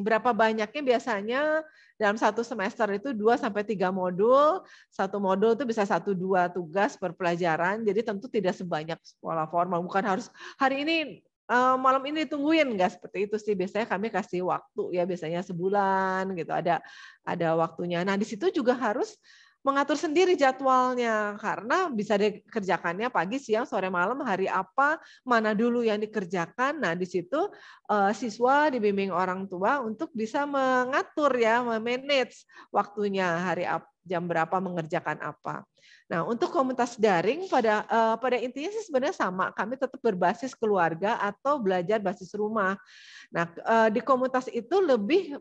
berapa banyaknya biasanya dalam satu semester itu 2-3 modul. Satu modul itu bisa 1-2 tugas per pelajaran. Jadi tentu tidak sebanyak sekolah formal. Bukan harus hari ini malam ini tungguin, nggak seperti itu sih. Biasanya kami kasih waktu ya, biasanya sebulan gitu. Ada waktunya. Nah di situ juga harus mengatur sendiri jadwalnya karena bisa dikerjakannya pagi, siang, sore, malam, hari apa, mana dulu yang dikerjakan. Nah, di situ siswa dibimbing orang tua untuk bisa mengatur ya, memanage waktunya, hari jam berapa mengerjakan apa. Nah, untuk komunitas daring pada intinya sih sebenarnya sama, kami tetap berbasis keluarga atau belajar basis rumah. Nah, di komunitas itu lebih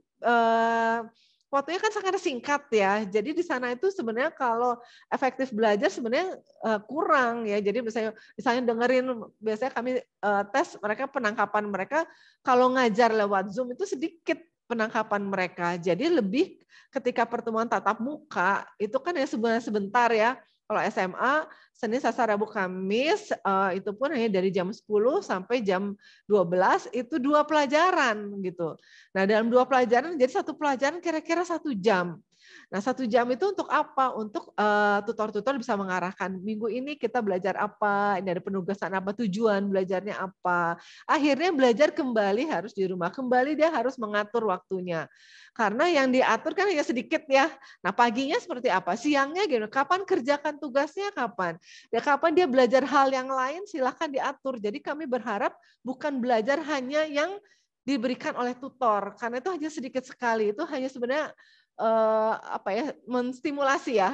waktunya kan sangat singkat ya. Jadi di sana itu sebenarnya kalau efektif belajar sebenarnya kurang ya. Jadi misalnya dengerin, biasanya kami tes mereka, penangkapan mereka kalau ngajar lewat Zoom itu sedikit penangkapan mereka. Jadi lebih ketika pertemuan tatap muka itu kan ya sebenarnya sebentar ya. Kalau SMA, Senin, Selasa, Rabu, Kamis, itu pun hanya dari jam 10 sampai jam 12, itu 2 pelajaran gitu. Nah, dalam 2 pelajaran, jadi 1 pelajaran kira-kira 1 jam. Nah, 1 jam itu untuk apa? Untuk tutor-tutor bisa mengarahkan, minggu ini kita belajar apa, ini ada penugasan apa, tujuan belajarnya apa. Akhirnya belajar kembali harus di rumah, kembali dia harus mengatur waktunya. Karena yang diatur kan hanya sedikit ya. Nah, paginya seperti apa? Siangnya gitu. Kapan kerjakan tugasnya, kapan? Ya, kapan dia belajar hal yang lain, silakan diatur. Jadi kami berharap bukan belajar hanya yang diberikan oleh tutor, karena itu hanya sedikit sekali. Itu hanya sebenarnya menstimulasi ya,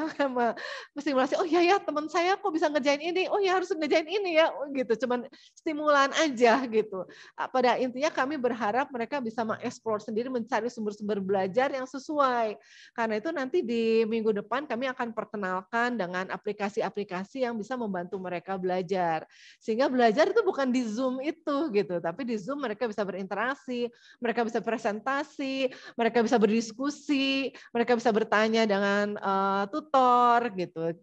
menstimulasi. Oh iya ya, teman saya kok bisa ngerjain ini, oh ya harus ngerjain ini ya, gitu. Cuman stimulan aja gitu. Pada intinya kami berharap mereka bisa mengeksplor sendiri, mencari sumber-sumber belajar yang sesuai. Karena itu nanti di minggu depan kami akan perkenalkan dengan aplikasi-aplikasi yang bisa membantu mereka belajar. Sehingga belajar itu bukan di Zoom itu gitu, tapi di Zoom mereka bisa berinteraksi, mereka bisa presentasi, mereka bisa berdiskusi, mereka bisa bertanya dengan tutor gitu,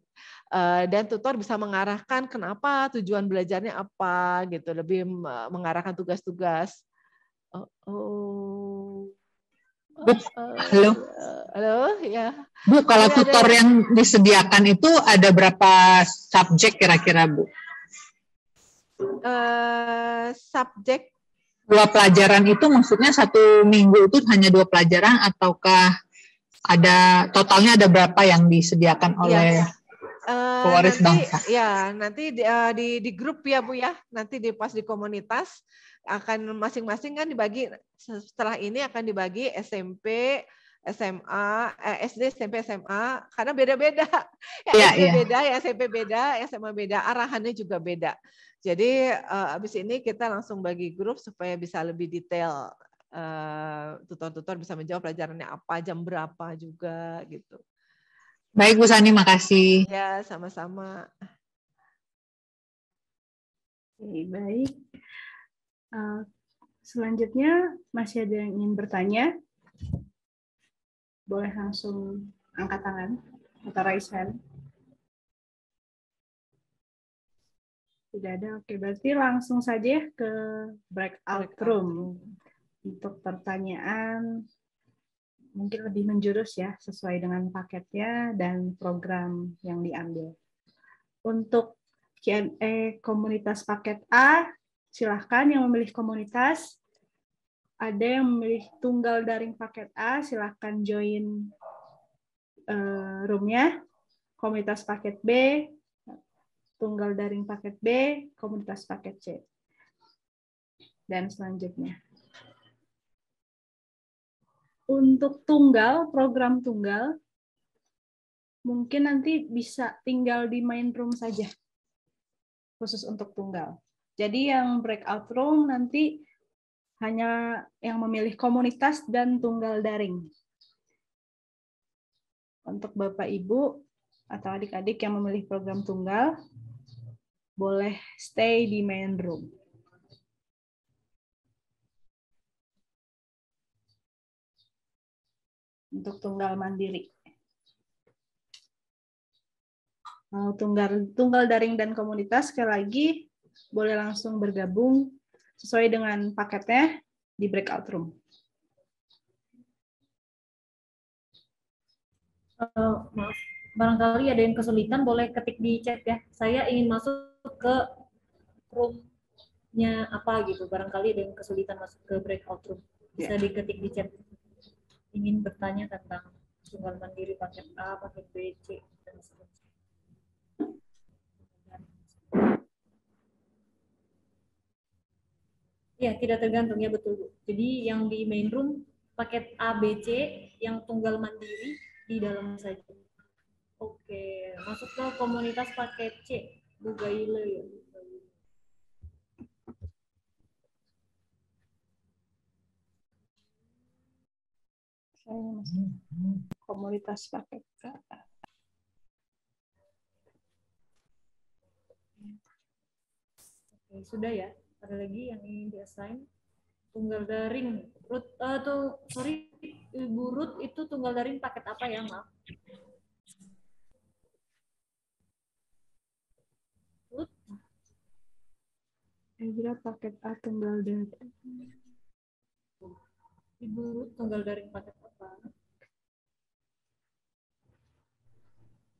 dan tutor bisa mengarahkan kenapa, tujuan belajarnya apa gitu, lebih mengarahkan tugas-tugas. Halo ya.
Bu, kalau tutor yang disediakan itu ada berapa subjek kira-kira, Bu?
Subjek
2 pelajaran itu maksudnya 1 minggu itu hanya 2 pelajaran ataukah ada totalnya, ada berapa yang disediakan oleh pewaris bangsa?
Ya, nanti di grup ya Bu ya, nanti pas di komunitas akan masing-masing kan dibagi, setelah ini akan dibagi SMP, SMA, SD, SMP, SMA, karena beda-beda. Ya, SD beda, ya SMP beda, SMA beda, arahannya juga beda. Jadi habis ini kita langsung bagi grup supaya bisa lebih detail. Tutor-tutor bisa menjawab pelajarannya apa, jam berapa juga gitu.
Baik Bu Sani, makasih.
Ya, sama-sama.
Oke, baik. Selanjutnya masih ada yang ingin bertanya? Boleh langsung angkat tangan atau raise hand. Tidak ada, oke. Berarti langsung saja ke breakout room. Untuk pertanyaan mungkin lebih menjurus ya, sesuai dengan paketnya dan program yang diambil. Untuk Q&A komunitas paket A, silahkan yang memilih komunitas. Ada yang memilih tunggal daring paket A, silahkan join roomnya. Komunitas paket B, tunggal daring paket B, komunitas paket C. Dan selanjutnya. Untuk tunggal, program tunggal, mungkin nanti bisa tinggal di main room saja, khusus untuk tunggal. Jadi yang breakout room nanti hanya yang memilih komunitas dan tunggal daring. Untuk Bapak Ibu atau adik-adik yang memilih program tunggal, boleh stay di main room. Untuk tunggal mandiri. Mau tunggal daring dan komunitas, sekali lagi boleh langsung bergabung sesuai dengan paketnya di breakout room.
Maaf, barangkali ada yang kesulitan, boleh ketik di chat ya. Saya ingin masuk ke room-nya apa gitu. Barangkali ada yang kesulitan masuk ke breakout room. Bisa diketik di chat. Ingin bertanya tentang tunggal mandiri paket A, paket B, C, dan seterusnya. Ya, tidak tergantung ya, betul Bu. Jadi yang di main room paket A, B, C, yang tunggal mandiri di dalam saja. Oke, masuk ke komunitas paket C, Bu Gaile ya.
Saya masih komunitas paket K. Oke, sudah ya. Ada lagi yang ingin di-assign? Tunggal daring. Ibu Ruth itu tunggal daring paket apa ya, maaf? Ruth? Ezra paket A tunggal daring. Ibu Ruth tunggal daring paket apa?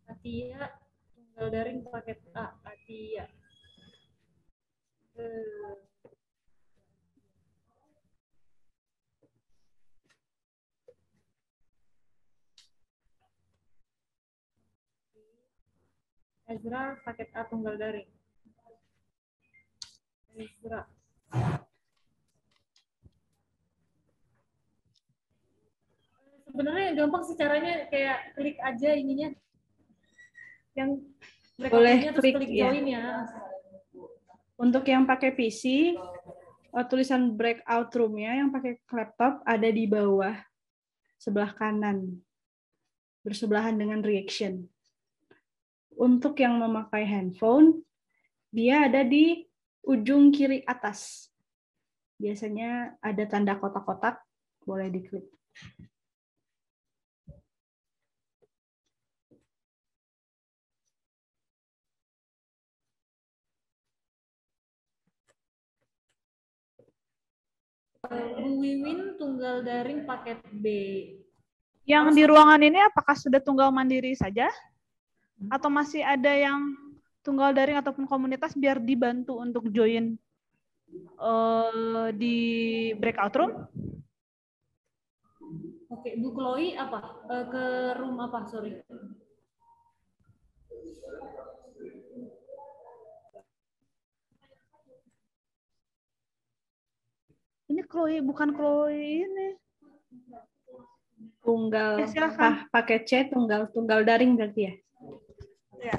Atia tunggal daring paket A. Atia. Ezra paket A tunggal daring. Ezra. Sebenarnya gampang sih caranya, kayak klik aja ininya. Yang boleh klik join ya. Untuk yang pakai PC, tulisan breakout room-nya yang pakai laptop ada di bawah sebelah kanan, bersebelahan dengan reaction. Untuk yang memakai handphone, dia ada di ujung kiri atas. Biasanya ada tanda kotak-kotak, boleh diklik. Bu Wiwin tunggal daring paket B.
Yang di ruangan ini apakah sudah tunggal mandiri saja? Atau masih ada yang tunggal daring ataupun komunitas biar dibantu untuk join di breakout room?
Oke, Bu Chloe apa? Ke room apa? Sorry.
Ini Chloe, bukan Chloe ini.
Tunggal.
Silakan.
Paket C tunggal daring berarti ya?
Ya.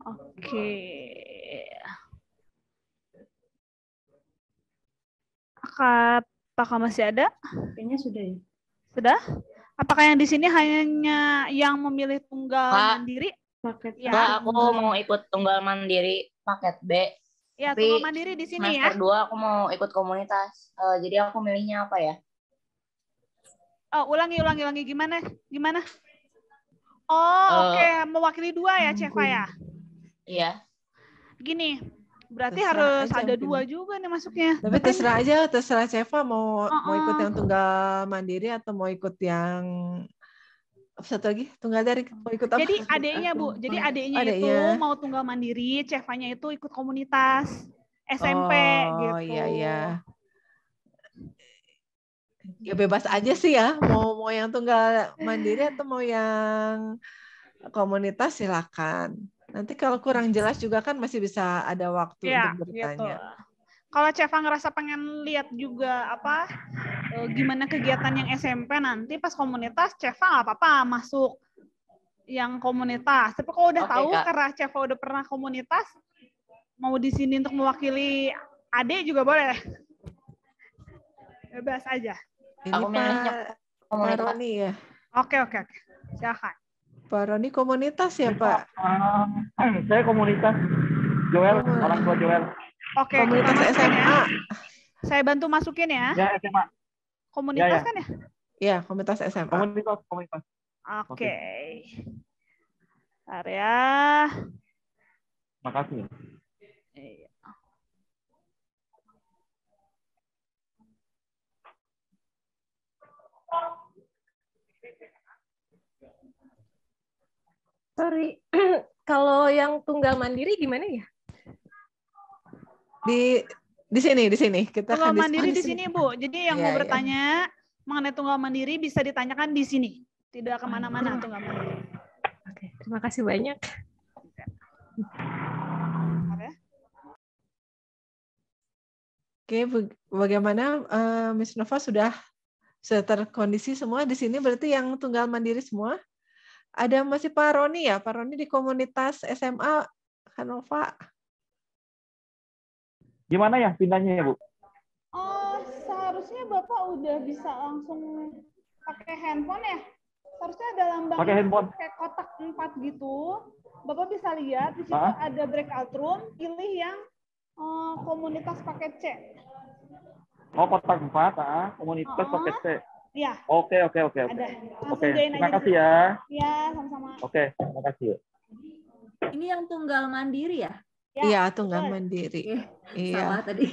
Oke. Apakah masih ada?
Kayaknya sudah ya.
Sudah? Apakah yang di sini hanya yang memilih tunggal mandiri?
Paket
ya, aku mau ikut tunggal mandiri paket B.
Ya,
tapi
tunggal mandiri di sini ya.
Semester 2 aku mau ikut komunitas. Jadi aku milihnya apa ya?
Oh, ulangi gimana? Oh, oke, mewakili 2 ya, Ceva ya?
Iya.
Gini, berarti
terserah
harus
aja
ada
mungkin.
2 juga nih masuknya.
Tapi terserah Ceva mau ikut yang tunggal mandiri atau mau ikut yang satu lagi tunggal daring, mau ikut apa?
Jadi adiknya Bu, itu mau tunggal mandiri, Cevanya itu ikut komunitas SMP gitu.
Oh iya. Ya bebas aja sih ya, mau yang tunggal mandiri atau mau yang komunitas silakan. Nanti kalau kurang jelas juga kan masih bisa ada waktu untuk bertanya.
Gitu. Kalau Ceva ngerasa pengen lihat juga gimana kegiatan yang SMP nanti pas komunitas, Ceva nggak apa-apa masuk yang komunitas. Tapi kalau udah tahu karena Ceva udah pernah komunitas, mau di sini untuk mewakili adik juga boleh. Bebas aja.
Ini Pak Roni ya.
Oke. Silakan.
Pak Roni komunitas ya Pak?
Saya komunitas Joel, orang tua Joel.
Oke,
komunitas SMA.
Ya. Saya bantu masukin ya.
Ya, SMA.
Komunitas kan ya?
Iya, komunitas SMA.
Komunitas.
Oke. Area.
Makasih.
Iya.
Sorry, kalau yang tunggal mandiri gimana ya?
Di sini kita
tunggal
akan
mandiri di sini Bu. Jadi yang mau bertanya mengenai tunggal mandiri bisa ditanyakan di sini. Tidak kemana-mana tunggal mandiri.
Oke, terima kasih banyak.
Oke, bagaimana Miss Nova sudah terkondisi semua di sini? Berarti yang tunggal mandiri semua? Ada masih Pak Roni ya? Pak Roni di komunitas SMA Hanova.
Gimana ya pindahnya ya Bu?
Oh, seharusnya Bapak udah bisa langsung pakai handphone ya? Seharusnya ada lambang
Pakai handphone.
kayak kotak 4 gitu. Bapak bisa lihat di situ ada breakout room, pilih yang komunitas paket C.
Oh, kotak 4, komunitas paket C.
Iya.
Oke.
Ada. Langsung join
Terima
aja
kasih
di situ.
ya.
Iya, sama-sama.
Oke, terima kasih.
Ini yang tunggal mandiri ya?
Iya, tunggal mandiri. Iya.
Salah tadi.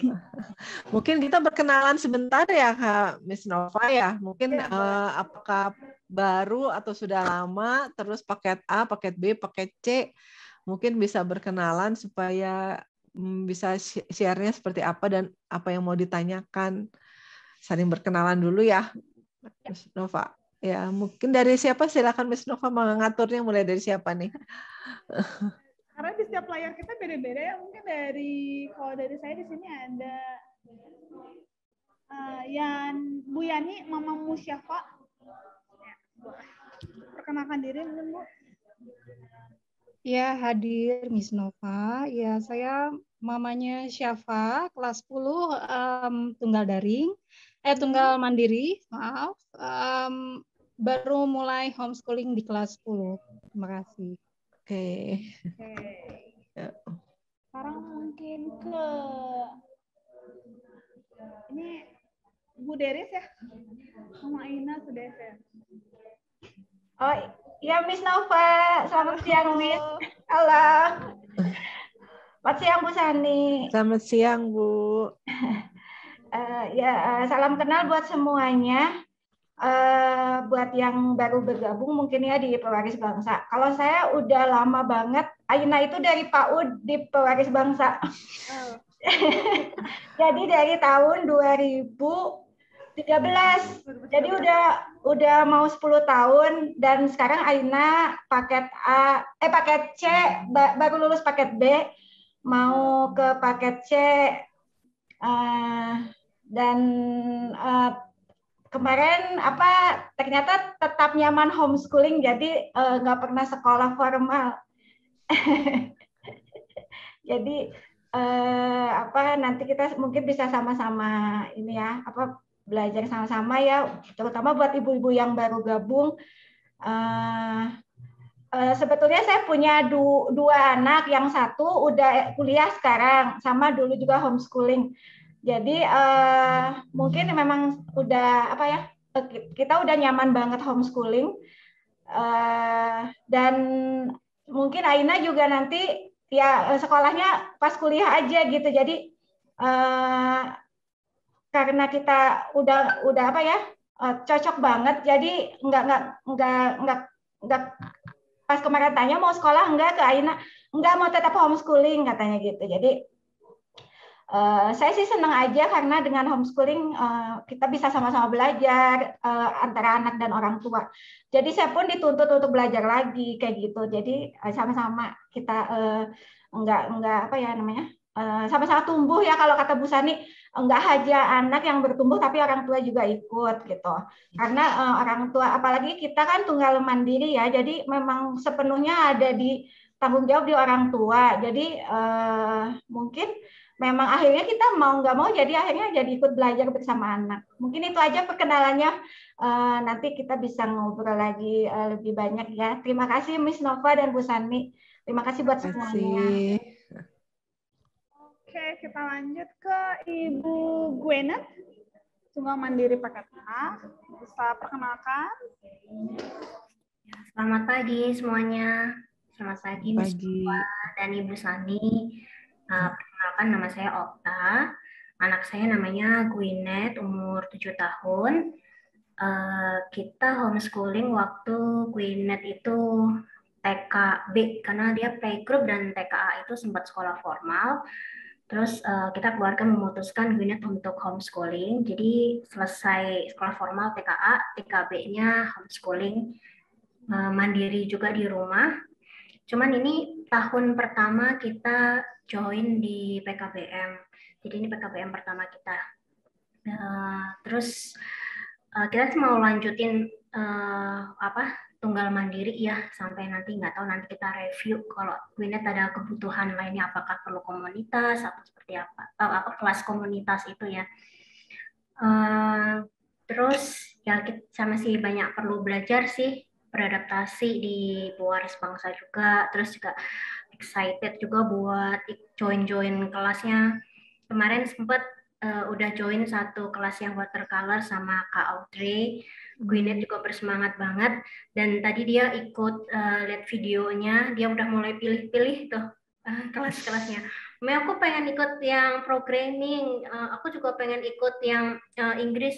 Mungkin kita berkenalan sebentar ya, Kak Miss Nova ya. Mungkin apakah baru atau sudah lama, terus paket A, paket B, paket C, mungkin bisa berkenalan supaya bisa share-nya seperti apa dan apa yang mau ditanyakan. Saling berkenalan dulu ya, Miss Nova. Ya, mungkin dari siapa? Silakan Miss Nova mengaturnya, mulai dari siapa nih?
Karena di setiap layar kita beda-beda ya. Mungkin kalau dari saya di sini ada Bu Yani, Mama Musyafa. Perkenalkan diri mungkin Bu.
Ya, hadir Miss Nova. Ya, saya mamanya Syafa, kelas 10, tunggal daring, tunggal mandiri, maaf. Baru mulai homeschooling di kelas 10. Terima kasih.
Oke.
Sekarang mungkin ke ini Bu Deris ya, sama Ina sudah ya.
Oh iya Miss Nova, selamat siang Miss. Halo. Selamat siang Bu Sani.
Selamat siang Bu.
Salam kenal buat semuanya. Buat yang baru bergabung mungkin ya di Pewaris Bangsa. Kalau saya udah lama banget, Aina itu dari PAUD di Pewaris Bangsa. Jadi dari tahun 2013. Jadi udah mau 10 tahun dan sekarang Aina paket C, baru lulus paket B, mau ke paket C dan kemarin ternyata tetap nyaman homeschooling, jadi nggak pernah sekolah formal. Jadi nanti kita mungkin bisa sama-sama ini ya, belajar sama-sama ya, terutama buat ibu-ibu yang baru gabung. Sebetulnya saya punya dua anak, yang satu udah kuliah sekarang, sama dulu juga homeschooling. Jadi mungkin memang udah kita udah nyaman banget homeschooling, dan mungkin Aina juga nanti ya sekolahnya pas kuliah aja gitu. Jadi karena kita udah cocok banget, jadi nggak pas kemarin tanya mau sekolah enggak ke Aina, enggak, mau tetap homeschooling katanya gitu. Jadi saya sih senang aja karena dengan homeschooling kita bisa sama-sama belajar antara anak dan orang tua. Jadi saya pun dituntut untuk belajar lagi kayak gitu. Jadi sama-sama kita sama-sama tumbuh ya, kalau kata Bu Sani, enggak hanya anak yang bertumbuh tapi orang tua juga ikut gitu. Karena orang tua, apalagi kita kan tunggal mandiri ya, jadi memang sepenuhnya ada di tanggung jawab di orang tua. Jadi mungkin memang akhirnya kita mau nggak mau jadi akhirnya jadi ikut belajar bersama anak. Mungkin itu aja perkenalannya. Nanti kita bisa ngobrol lagi lebih banyak ya. Terima kasih Miss Nova dan Bu Sani. Terima kasih buat semuanya.
Oke, kita lanjut ke Ibu Gwenet, tunggal mandiri paket A. Bisa perkenalkan?
Selamat pagi semuanya. Selamat pagi Miss Nova dan Ibu Sani. Perkenalkan, nama saya Okta. Anak saya namanya Gwenet, umur 7 tahun. Kita homeschooling waktu Gwenet itu TKB, karena dia playgroup dan TKA itu sempat sekolah formal. Terus kita keluarga memutuskan Gwenet untuk homeschooling. Jadi selesai sekolah formal TKA, TKB-nya homeschooling, mandiri juga di rumah. Cuman ini tahun pertama kita join di PKBM. Jadi ini PKBM pertama kita. Terus kita mau lanjutin tunggal mandiri ya, sampai nanti nggak tahu, nanti kita review kalau Gwyneth ada kebutuhan lainnya, apakah perlu komunitas atau seperti apa kelas komunitas itu ya. Terus ya kita masih banyak perlu belajar sih, beradaptasi di Pewaris Bangsa juga, terus juga excited juga buat join kelasnya. Kemarin sempat udah join satu kelas yang watercolor sama Kak Audrey. Gwyneth juga bersemangat banget, dan tadi dia ikut lihat videonya, dia udah mulai pilih-pilih tuh kelas-kelasnya. Aku pengen ikut yang programming, aku juga pengen ikut yang Inggris.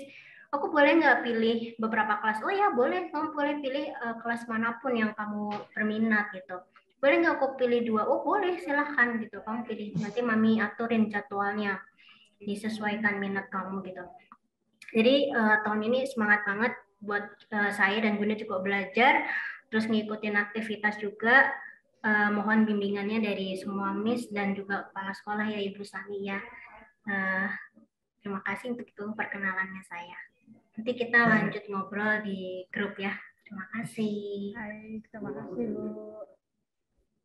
Aku boleh nggak pilih beberapa kelas? Oh ya boleh, kamu boleh pilih kelas manapun yang kamu berminat gitu. Boleh nggak aku pilih 2? Oh boleh, silahkan gitu. Kamu pilih, nanti mami aturin jadwalnya, disesuaikan minat kamu gitu. Jadi tahun ini semangat banget buat saya dan Gwyneth juga belajar, terus ngikutin aktivitas juga. Mohon bimbingannya dari semua Miss dan juga kepala sekolah ya Ibu Sani ya. Terima kasih untuk itu perkenalannya saya. Nanti kita lanjut ngobrol di grup ya. Terima kasih.
Baik, terima kasih Bu.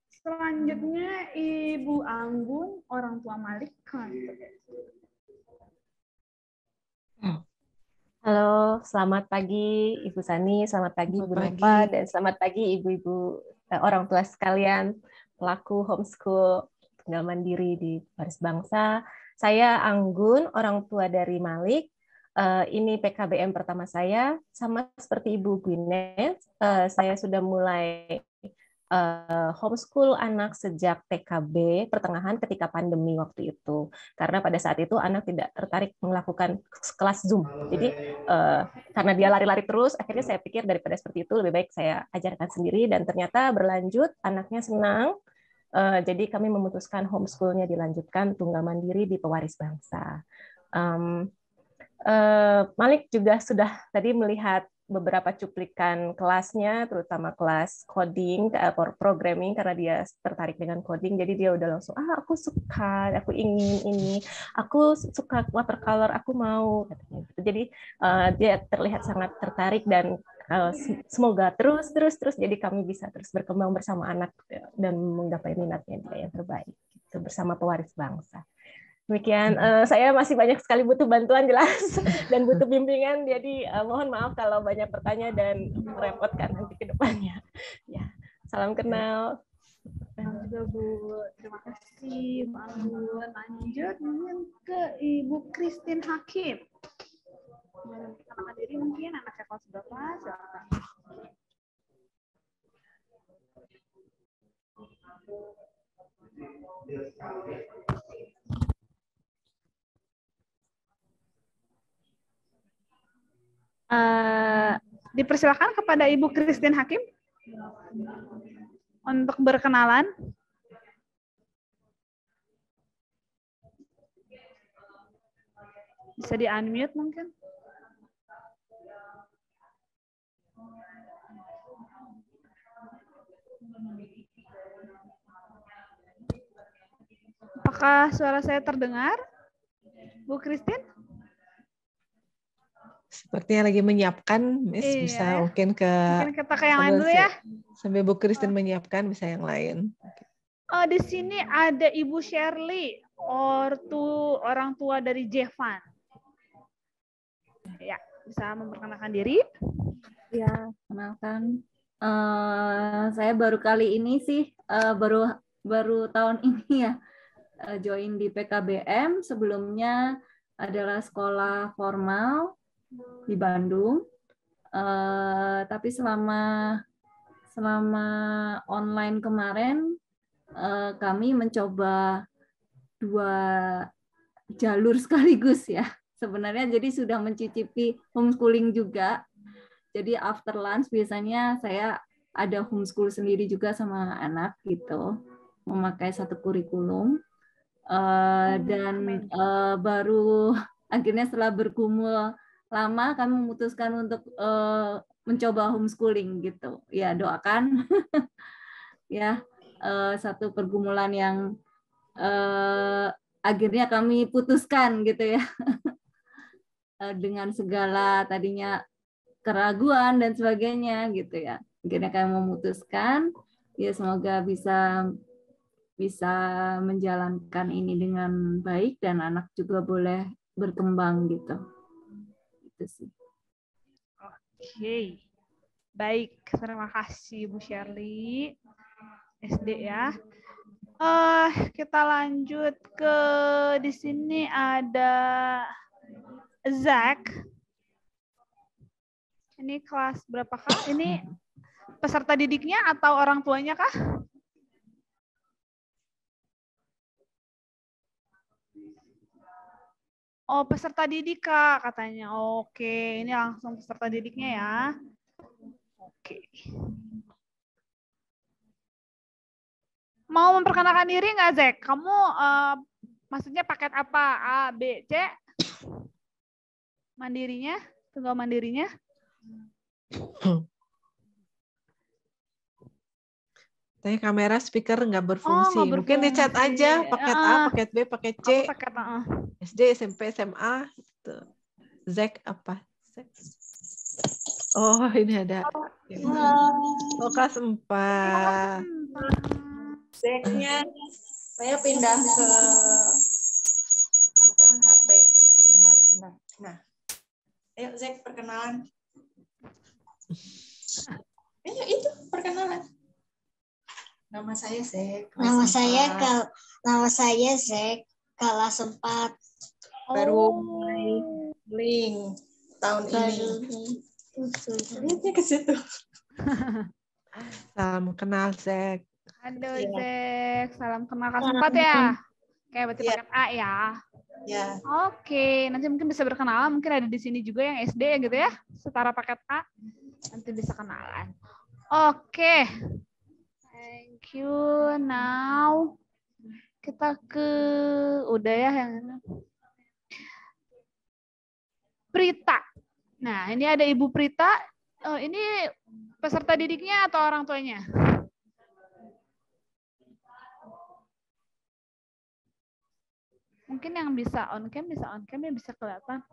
Selanjutnya Ibu Anggun, orang tua Malik.
Halo, selamat pagi Ibu Sani, selamat pagi Ibu Nova, dan selamat pagi ibu-ibu orang tua sekalian, pelaku homeschool tunggal mandiri di Pewaris Bangsa. Saya Anggun, orang tua dari Malik. Ini PKBM pertama saya, sama seperti Ibu Gwyneth, saya sudah mulai homeschool anak sejak TKB pertengahan ketika pandemi waktu itu, karena pada saat itu anak tidak tertarik melakukan kelas Zoom. Jadi karena dia lari-lari terus, akhirnya saya pikir daripada seperti itu lebih baik saya ajarkan sendiri, dan ternyata berlanjut, anaknya senang. Jadi kami memutuskan homeschoolnya dilanjutkan tunggal mandiri di Pewaris Bangsa. Malik juga sudah tadi melihat beberapa cuplikan kelasnya, terutama kelas coding, programming, karena dia tertarik dengan coding, jadi dia udah langsung, aku suka, aku ingin ini, aku suka watercolor, aku mau. Jadi dia terlihat sangat tertarik, dan semoga terus, jadi kami bisa terus berkembang bersama anak dan menggapai minatnya dia yang terbaik gitu, bersama Pewaris Bangsa. Demikian, saya masih banyak sekali butuh bantuan jelas dan butuh bimbingan, jadi mohon maaf kalau banyak pertanyaan dan merepotkan nanti ke depannya. Ya, salam kenal.
Juga Bu, terima kasih Mbak Anggun. Lanjut ke Ibu Christine Hakim. Anak diri mungkin anaknya kelas berapa? Silakan. Dipersilakan kepada Ibu Christine Hakim untuk berkenalan. Bisa di-unmute mungkin. Apakah suara saya terdengar, Bu Christine?
Sepertinya lagi menyiapkan, Miss.
Iya.
Bisa mungkin
kita ke yang lain dulu ya.
Sambil Bu Christine menyiapkan, bisa yang lain.
Di sini ada Ibu Shirley, orang tua dari Jevan. Ya, bisa memperkenalkan diri.
Ya, kenalkan. Saya baru kali ini sih, baru tahun ini ya, join di PKBM. Sebelumnya adalah sekolah formal di Bandung, tapi selama online kemarin kami mencoba 2 jalur sekaligus ya sebenarnya, jadi sudah mencicipi homeschooling juga. Jadi after lunch biasanya saya ada homeschool sendiri juga sama anak gitu, memakai satu kurikulum, dan baru akhirnya setelah bergumul lama kami memutuskan untuk mencoba homeschooling gitu. Ya, doakan ya, satu pergumulan yang akhirnya kami putuskan gitu ya. Dengan segala tadinya keraguan dan sebagainya gitu ya. Mungkin akan memutuskan, ya semoga bisa menjalankan ini dengan baik dan anak juga boleh berkembang gitu. Itu sih.
Oke. Baik, terima kasih Bu Shirley. SD ya. Kita lanjut ke di sini ada Zack. Ini kelas berapa kah? Ini peserta didiknya atau orang tuanya kah? Oh, peserta didik, Kak, katanya. Oke, ini langsung peserta didiknya ya. Oke. Mau memperkenalkan diri nggak, Zek? Kamu maksudnya paket apa? A, B, C? Mandirinya? Tunggal mandirinya?
Tanya kamera speaker nggak berfungsi. Mungkin di chat aja paket A, paket B, paket C.
Paket
SD, SMP, SMA. Gitu. Zek apa? Zek. Oh, ini ada. Oh, kelas 4.
Zeknya saya pindah ke HP. Bentar. Nah. Ayo Zek perkenalan. Ayo itu perkenalan. Nama saya Zek.
Nama saya Zek, kelas 4.
Baru mulai link tahun ini. Lihatnya ke situ.
Salam kenal Zek.
Halo Zek, salam kenal kelas 4 ya. Oke, berarti paket A ya.
Ya.
Oke, nanti mungkin bisa berkenalan, mungkin ada di sini juga yang SD gitu ya, setara paket A. Nanti bisa kenalan. Oke. Thank you. Now kita ke udah ya yang Prita. Nah, ini ada Ibu Prita. Ini peserta didiknya atau orang tuanya? Mungkin yang bisa on cam ya bisa kelihatan.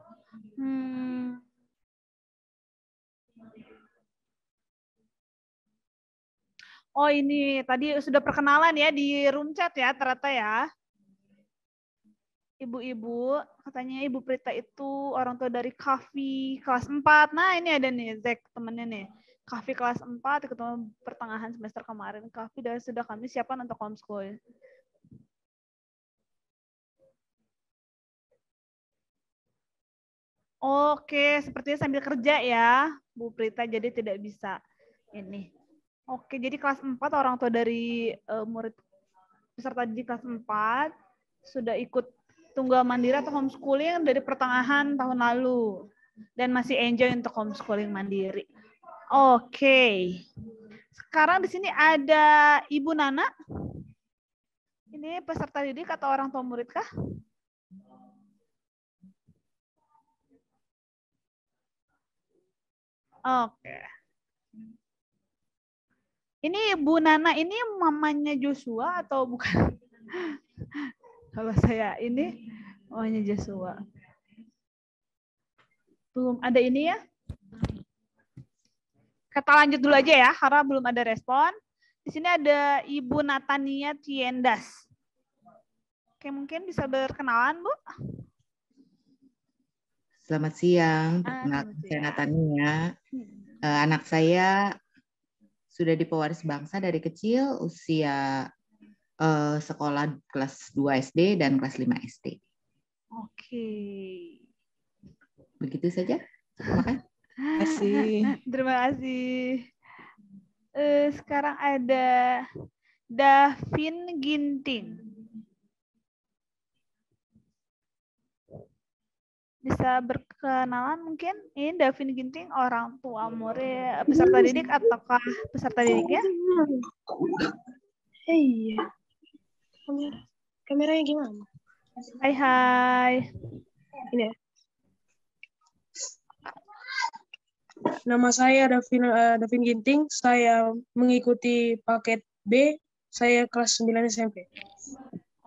Oh ini tadi sudah perkenalan ya di room chat ya ternyata ya. Ibu-ibu, katanya Ibu Prita itu orang tua dari Kavi kelas 4. Nah ini ada nih Zek temennya nih. Kavi kelas 4 ketemu pertengahan semester kemarin. Kavi sudah kami siapkan untuk homeschool. Oke, sepertinya sambil kerja ya, Bu Prita, jadi tidak bisa ini. Oke, jadi kelas 4 orang tua dari murid peserta didik kelas 4 sudah ikut tunggal mandiri atau homeschooling dari pertengahan tahun lalu dan masih enjoy untuk homeschooling mandiri. Oke. Sekarang di sini ada Ibu Nana. Ini peserta didik atau orang tua murid kah? Oke. Ini Bu Nana ini mamanya Joshua atau bukan? Kalau saya ini mamanya Joshua. Belum ada ini ya? Kita lanjut dulu aja ya, karena belum ada respon. Di sini ada Ibu Natania Tiendas. Oke, mungkin bisa berkenalan, Bu?
Selamat siang, perkenalkan saya Natania. Anak saya sudah di pewaris bangsa dari kecil, usia sekolah kelas 2 SD dan kelas 5 SD.
Oke.
Begitu saja. Terima
kasih.
Terima kasih. Sekarang ada Davin Ginting. Bisa berkenalan mungkin? Ini Davin Ginting orang tua murid peserta didik ataukah peserta didiknya?
Iya. Kameranya gimana?
Hai.
Ini ya. Nama saya Davin Ginting. Saya mengikuti paket B. Saya kelas 9 SMP.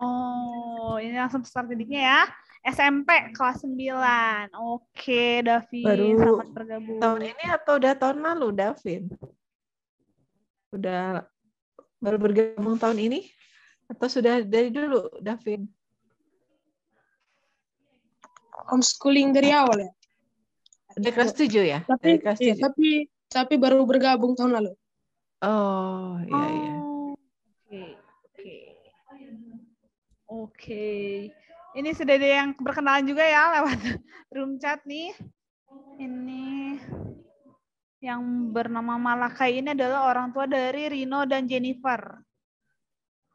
Oh, ini langsung peserta didiknya ya. SMP kelas 9. Oke, Davin,
Baru
selamat bergabung.
tahun ini atau udah tahun lalu, Davin? Udah baru bergabung tahun ini atau sudah dari dulu, Davin?
Homeschooling dari awal ya.
Dari kelas 7 ya?
Tapi,
Dari kelas 7.
tapi baru bergabung tahun lalu.
Oh, iya iya.
Oke. Ini sudah ada yang berkenalan juga ya lewat room chat nih. Ini yang bernama Malakai ini adalah orang tua dari Rino dan Jennifer.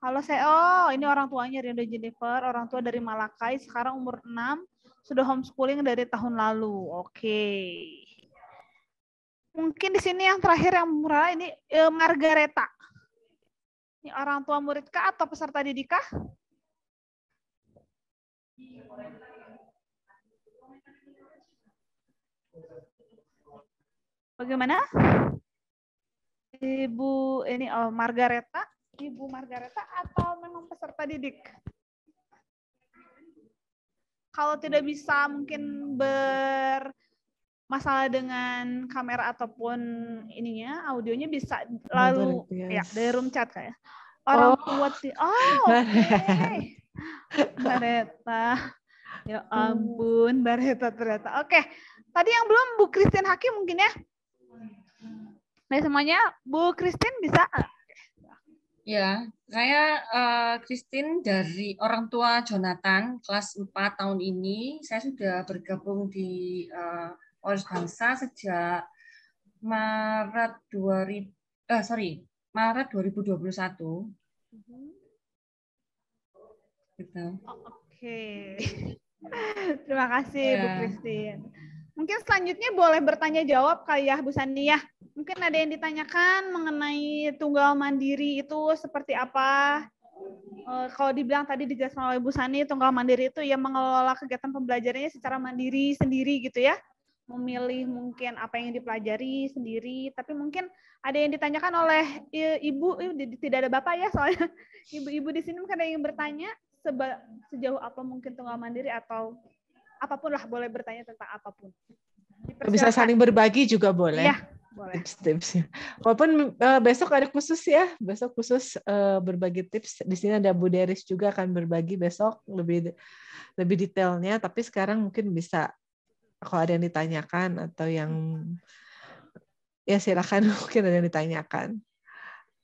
Halo ini orang tuanya Rino dan Jennifer, orang tua dari Malakai, sekarang umur 6, sudah homeschooling dari tahun lalu. Oke. Mungkin di sini yang terakhir yang murah ini Margareta. Ini orang tua murid kah atau peserta didik kah? Bagaimana? Ibu ini Margareta, Ibu Margareta atau memang peserta didik? Kalau tidak bisa mungkin bermasalah dengan kamera ataupun ininya, audionya bisa lalu ya dari room chat kayak. Orang tua oke. Bareta. Ya ampun, Bareta ternyata. Oke. Tadi yang belum Bu Christine Hakim mungkin ya? Nah, semuanya Bu Christine bisa?
Ya, saya Christine dari orang tua Jonathan, kelas 4 tahun ini. Saya sudah bergabung di Waris Bangsa sejak Maret 2021. Gitu.
Oke. Terima kasih Bu Christine. Mungkin selanjutnya boleh bertanya jawab kali ya Bu Sani ya. Mungkin ada yang ditanyakan mengenai tunggal mandiri itu seperti apa? Kalau dibilang tadi dijelaskan oleh Bu Sani, tunggal mandiri itu ya mengelola kegiatan pembelajarannya secara mandiri sendiri gitu ya. Memilih mungkin apa yang dipelajari sendiri, tapi mungkin ada yang ditanyakan oleh Ibu, tidak ada Bapak ya soalnya Ibu-ibu di sini mungkin ada yang bertanya sejauh apa mungkin tunggal mandiri atau apapun lah, boleh bertanya tentang apapun.
Bisa saling berbagi juga boleh.
Iya, boleh.
Tips-tipsnya. Walaupun besok ada khusus ya, besok khusus berbagi tips. Di sini ada Bu Deris juga akan berbagi besok lebih detailnya. Tapi sekarang mungkin bisa kalau ada yang ditanyakan atau yang ya silakan mungkin ada yang ditanyakan.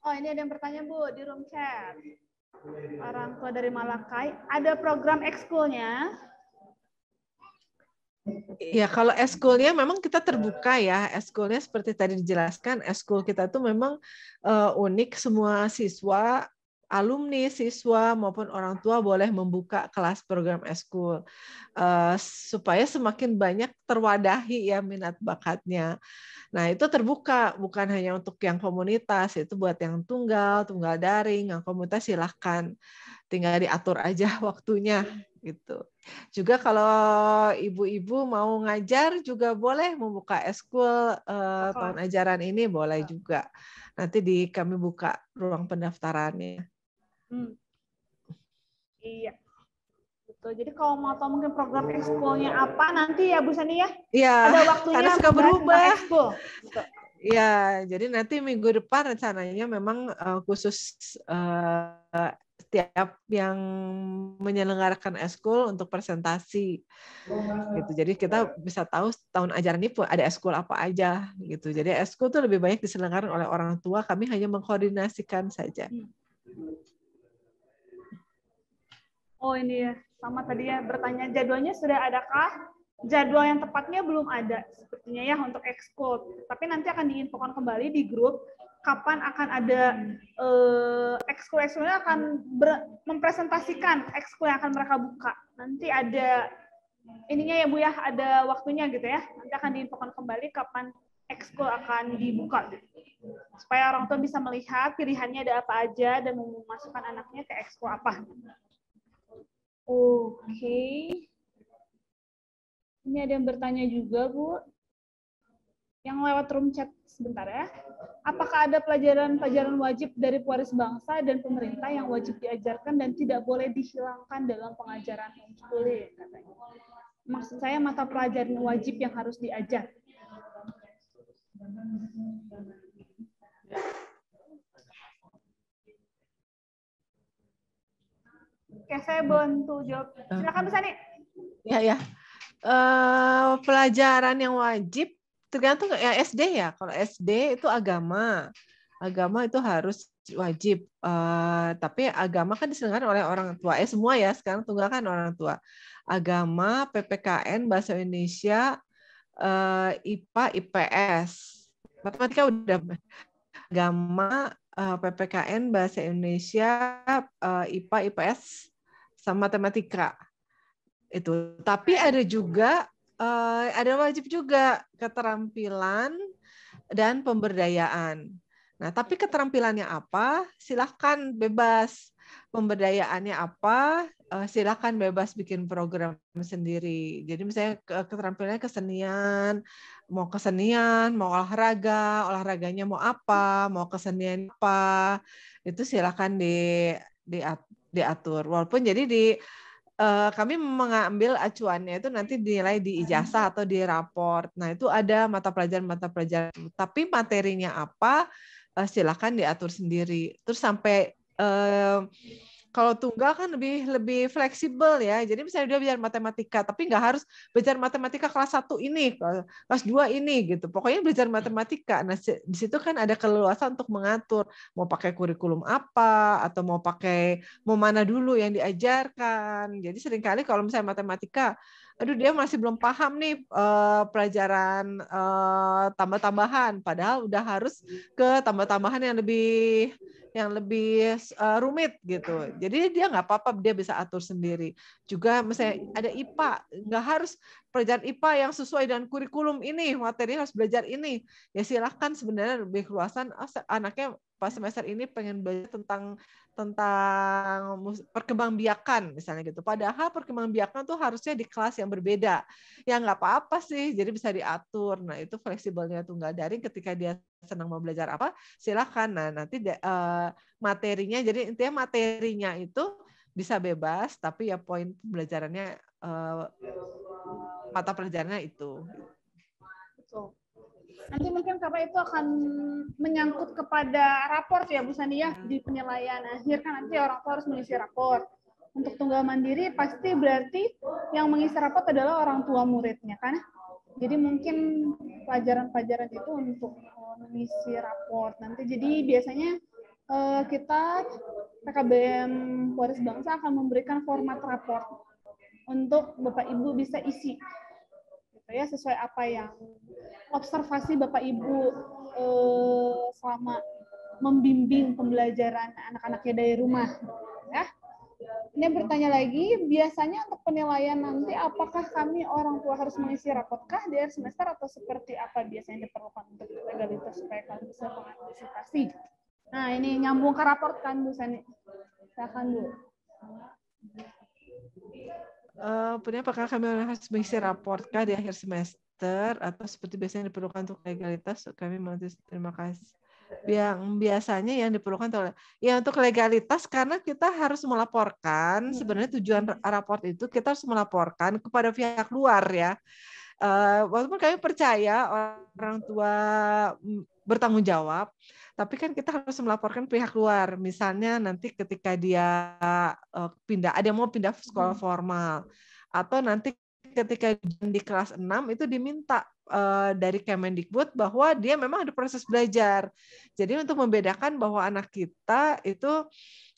Oh ini ada yang bertanya Bu di room chat. Orang tua dari Malakai, ada program ekskulnya?
Ya, kalau eskulnya memang kita terbuka ya. Eskulnya seperti tadi dijelaskan, eskul kita itu memang unik, semua siswa, alumni, siswa maupun orang tua boleh membuka kelas program eskul supaya semakin banyak terwadahi ya minat bakatnya. Nah, itu terbuka, bukan hanya untuk yang komunitas, itu buat yang tunggal daring, yang komunitas silahkan. Tinggal diatur aja waktunya gitu. Juga kalau ibu-ibu mau ngajar juga boleh membuka eskul tahun ajaran ini boleh juga. Nanti kami buka ruang pendaftarannya.
Iya. Betul. Jadi kalau mau tahu mungkin program ekskulnya apa nanti ya Bu Sani ya?
Iya.
Ada waktunya
karena suka berubah.
Gitu.
Ya, jadi nanti minggu depan rencananya memang khusus setiap yang menyelenggarakan eskul untuk presentasi gitu. Jadi kita bisa tahu tahun ajaran ini ada eskul apa aja gitu. Jadi eskul itu lebih banyak diselenggarakan oleh orang tua, kami hanya mengkoordinasikan saja.
Oh ini ya, sama tadi ya bertanya jadwalnya sudah adakah? Jadwal yang tepatnya belum ada sepertinya ya untuk ekskul. Tapi nanti akan diinfokan kembali di grup kapan akan ada ekskul-ekskulnya akan mempresentasikan ekskul yang akan mereka buka. Nanti ada ininya ya Bu ya, ada waktunya gitu ya. Nanti akan diinfokan kembali kapan ekskul akan dibuka. Supaya orang tua bisa melihat pilihannya ada apa aja dan memasukkan anaknya ke ekskul apa. Oke. Ini ada yang bertanya juga, Bu. Yang lewat room chat sebentar ya. Apakah ada pelajaran wajib dari pewaris bangsa dan pemerintah yang wajib diajarkan dan tidak boleh dihilangkan dalam pengajaran homeschooling, katanya. Maksud saya mata pelajaran wajib yang harus diajar. Oke, saya bantu jawab. Silakan Bu Sani.
Ya. Pelajaran yang wajib tergantung ya SD ya. Kalau SD itu agama itu harus wajib. Tapi agama kan diselenggarakan oleh orang tua. Semua ya sekarang tunggal kan orang tua. Agama, PPKN, bahasa Indonesia, IPA, IPS, matematika udah. Agama, PPKN, bahasa Indonesia, IPA, IPS, sama matematika. Itu. Tapi ada juga ada wajib juga keterampilan dan pemberdayaan. Nah, tapi keterampilannya apa? Silahkan bebas. Pemberdayaannya apa? Silahkan bebas bikin program sendiri. Jadi misalnya keterampilannya kesenian, mau olahraganya mau apa, mau kesenian apa, itu silahkan diatur. Walaupun jadi kami mengambil acuannya itu nanti dinilai di ijazah atau di raport. Nah, itu ada mata pelajaran. Tapi materinya apa, silakan diatur sendiri. Terus sampai kalau tunggal kan lebih fleksibel ya. Jadi misalnya dia belajar matematika, tapi nggak harus belajar matematika kelas 1 ini, kelas 2 ini gitu. Pokoknya belajar matematika. Nah, di situ kan ada keleluasan untuk mengatur mau pakai kurikulum apa atau mau mana dulu yang diajarkan. Jadi seringkali kalau misalnya matematika, aduh dia masih belum paham nih pelajaran tambah-tambahan, padahal udah harus ke tambah-tambahan yang lebih rumit gitu. Jadi dia nggak apa-apa, dia bisa atur sendiri. Juga misalnya ada IPA, nggak harus pelajaran IPA yang sesuai dengan kurikulum ini, materi harus belajar ini. Ya silahkan sebenarnya lebih keluasan, anaknya pas semester ini pengen belajar tentang perkembangbiakan misalnya gitu. Padahal perkembangbiakan tuh harusnya di kelas yang berbeda. Ya nggak apa-apa sih, jadi bisa diatur. Nah itu fleksibelnya tunggal daring, ketika dia senang mau belajar apa, silakan. Nah nanti materinya, jadi intinya materinya itu bisa bebas, tapi ya poin pembelajarannya mata pelajarannya itu.
Betul. Nanti mungkin karena itu akan menyangkut kepada raport ya Bu Sani ya, di penilaian akhir kan nanti orang tua harus mengisi raport. Untuk tunggal mandiri pasti berarti yang mengisi raport adalah orang tua muridnya kan. Jadi mungkin pelajaran-pelajaran itu untuk mengisi raport nanti. Jadi biasanya kita PKBM Pewaris Bangsa akan memberikan format raport untuk Bapak Ibu bisa isi. Ya, sesuai apa yang observasi Bapak Ibu selama membimbing pembelajaran anak-anaknya dari rumah. Ya. Ini bertanya lagi, biasanya untuk penilaian nanti apakah kami orang tua harus mengisi raportkah di akhir semester atau seperti apa biasanya diperlukan untuk legalitas supaya kalian bisa mengantisipasi? Nah, ini nyambung ke raport kan Bu Sani. Silakan Bu.
Apakah kami harus mengisi raportkah di akhir semester atau seperti biasanya diperlukan untuk legalitas? Kami terima kasih. Yang biasanya yang diperlukan untuk legalitas, karena kita harus melaporkan. Sebenarnya tujuan raport itu kita harus melaporkan kepada pihak luar ya. Walaupun kami percaya orang tua bertanggung jawab, tapi kan kita harus melaporkan pihak luar. Misalnya nanti ketika dia mau pindah sekolah formal, atau nanti ketika di kelas 6 itu diminta dari Kemendikbud bahwa dia memang ada proses belajar. Jadi untuk membedakan bahwa anak kita itu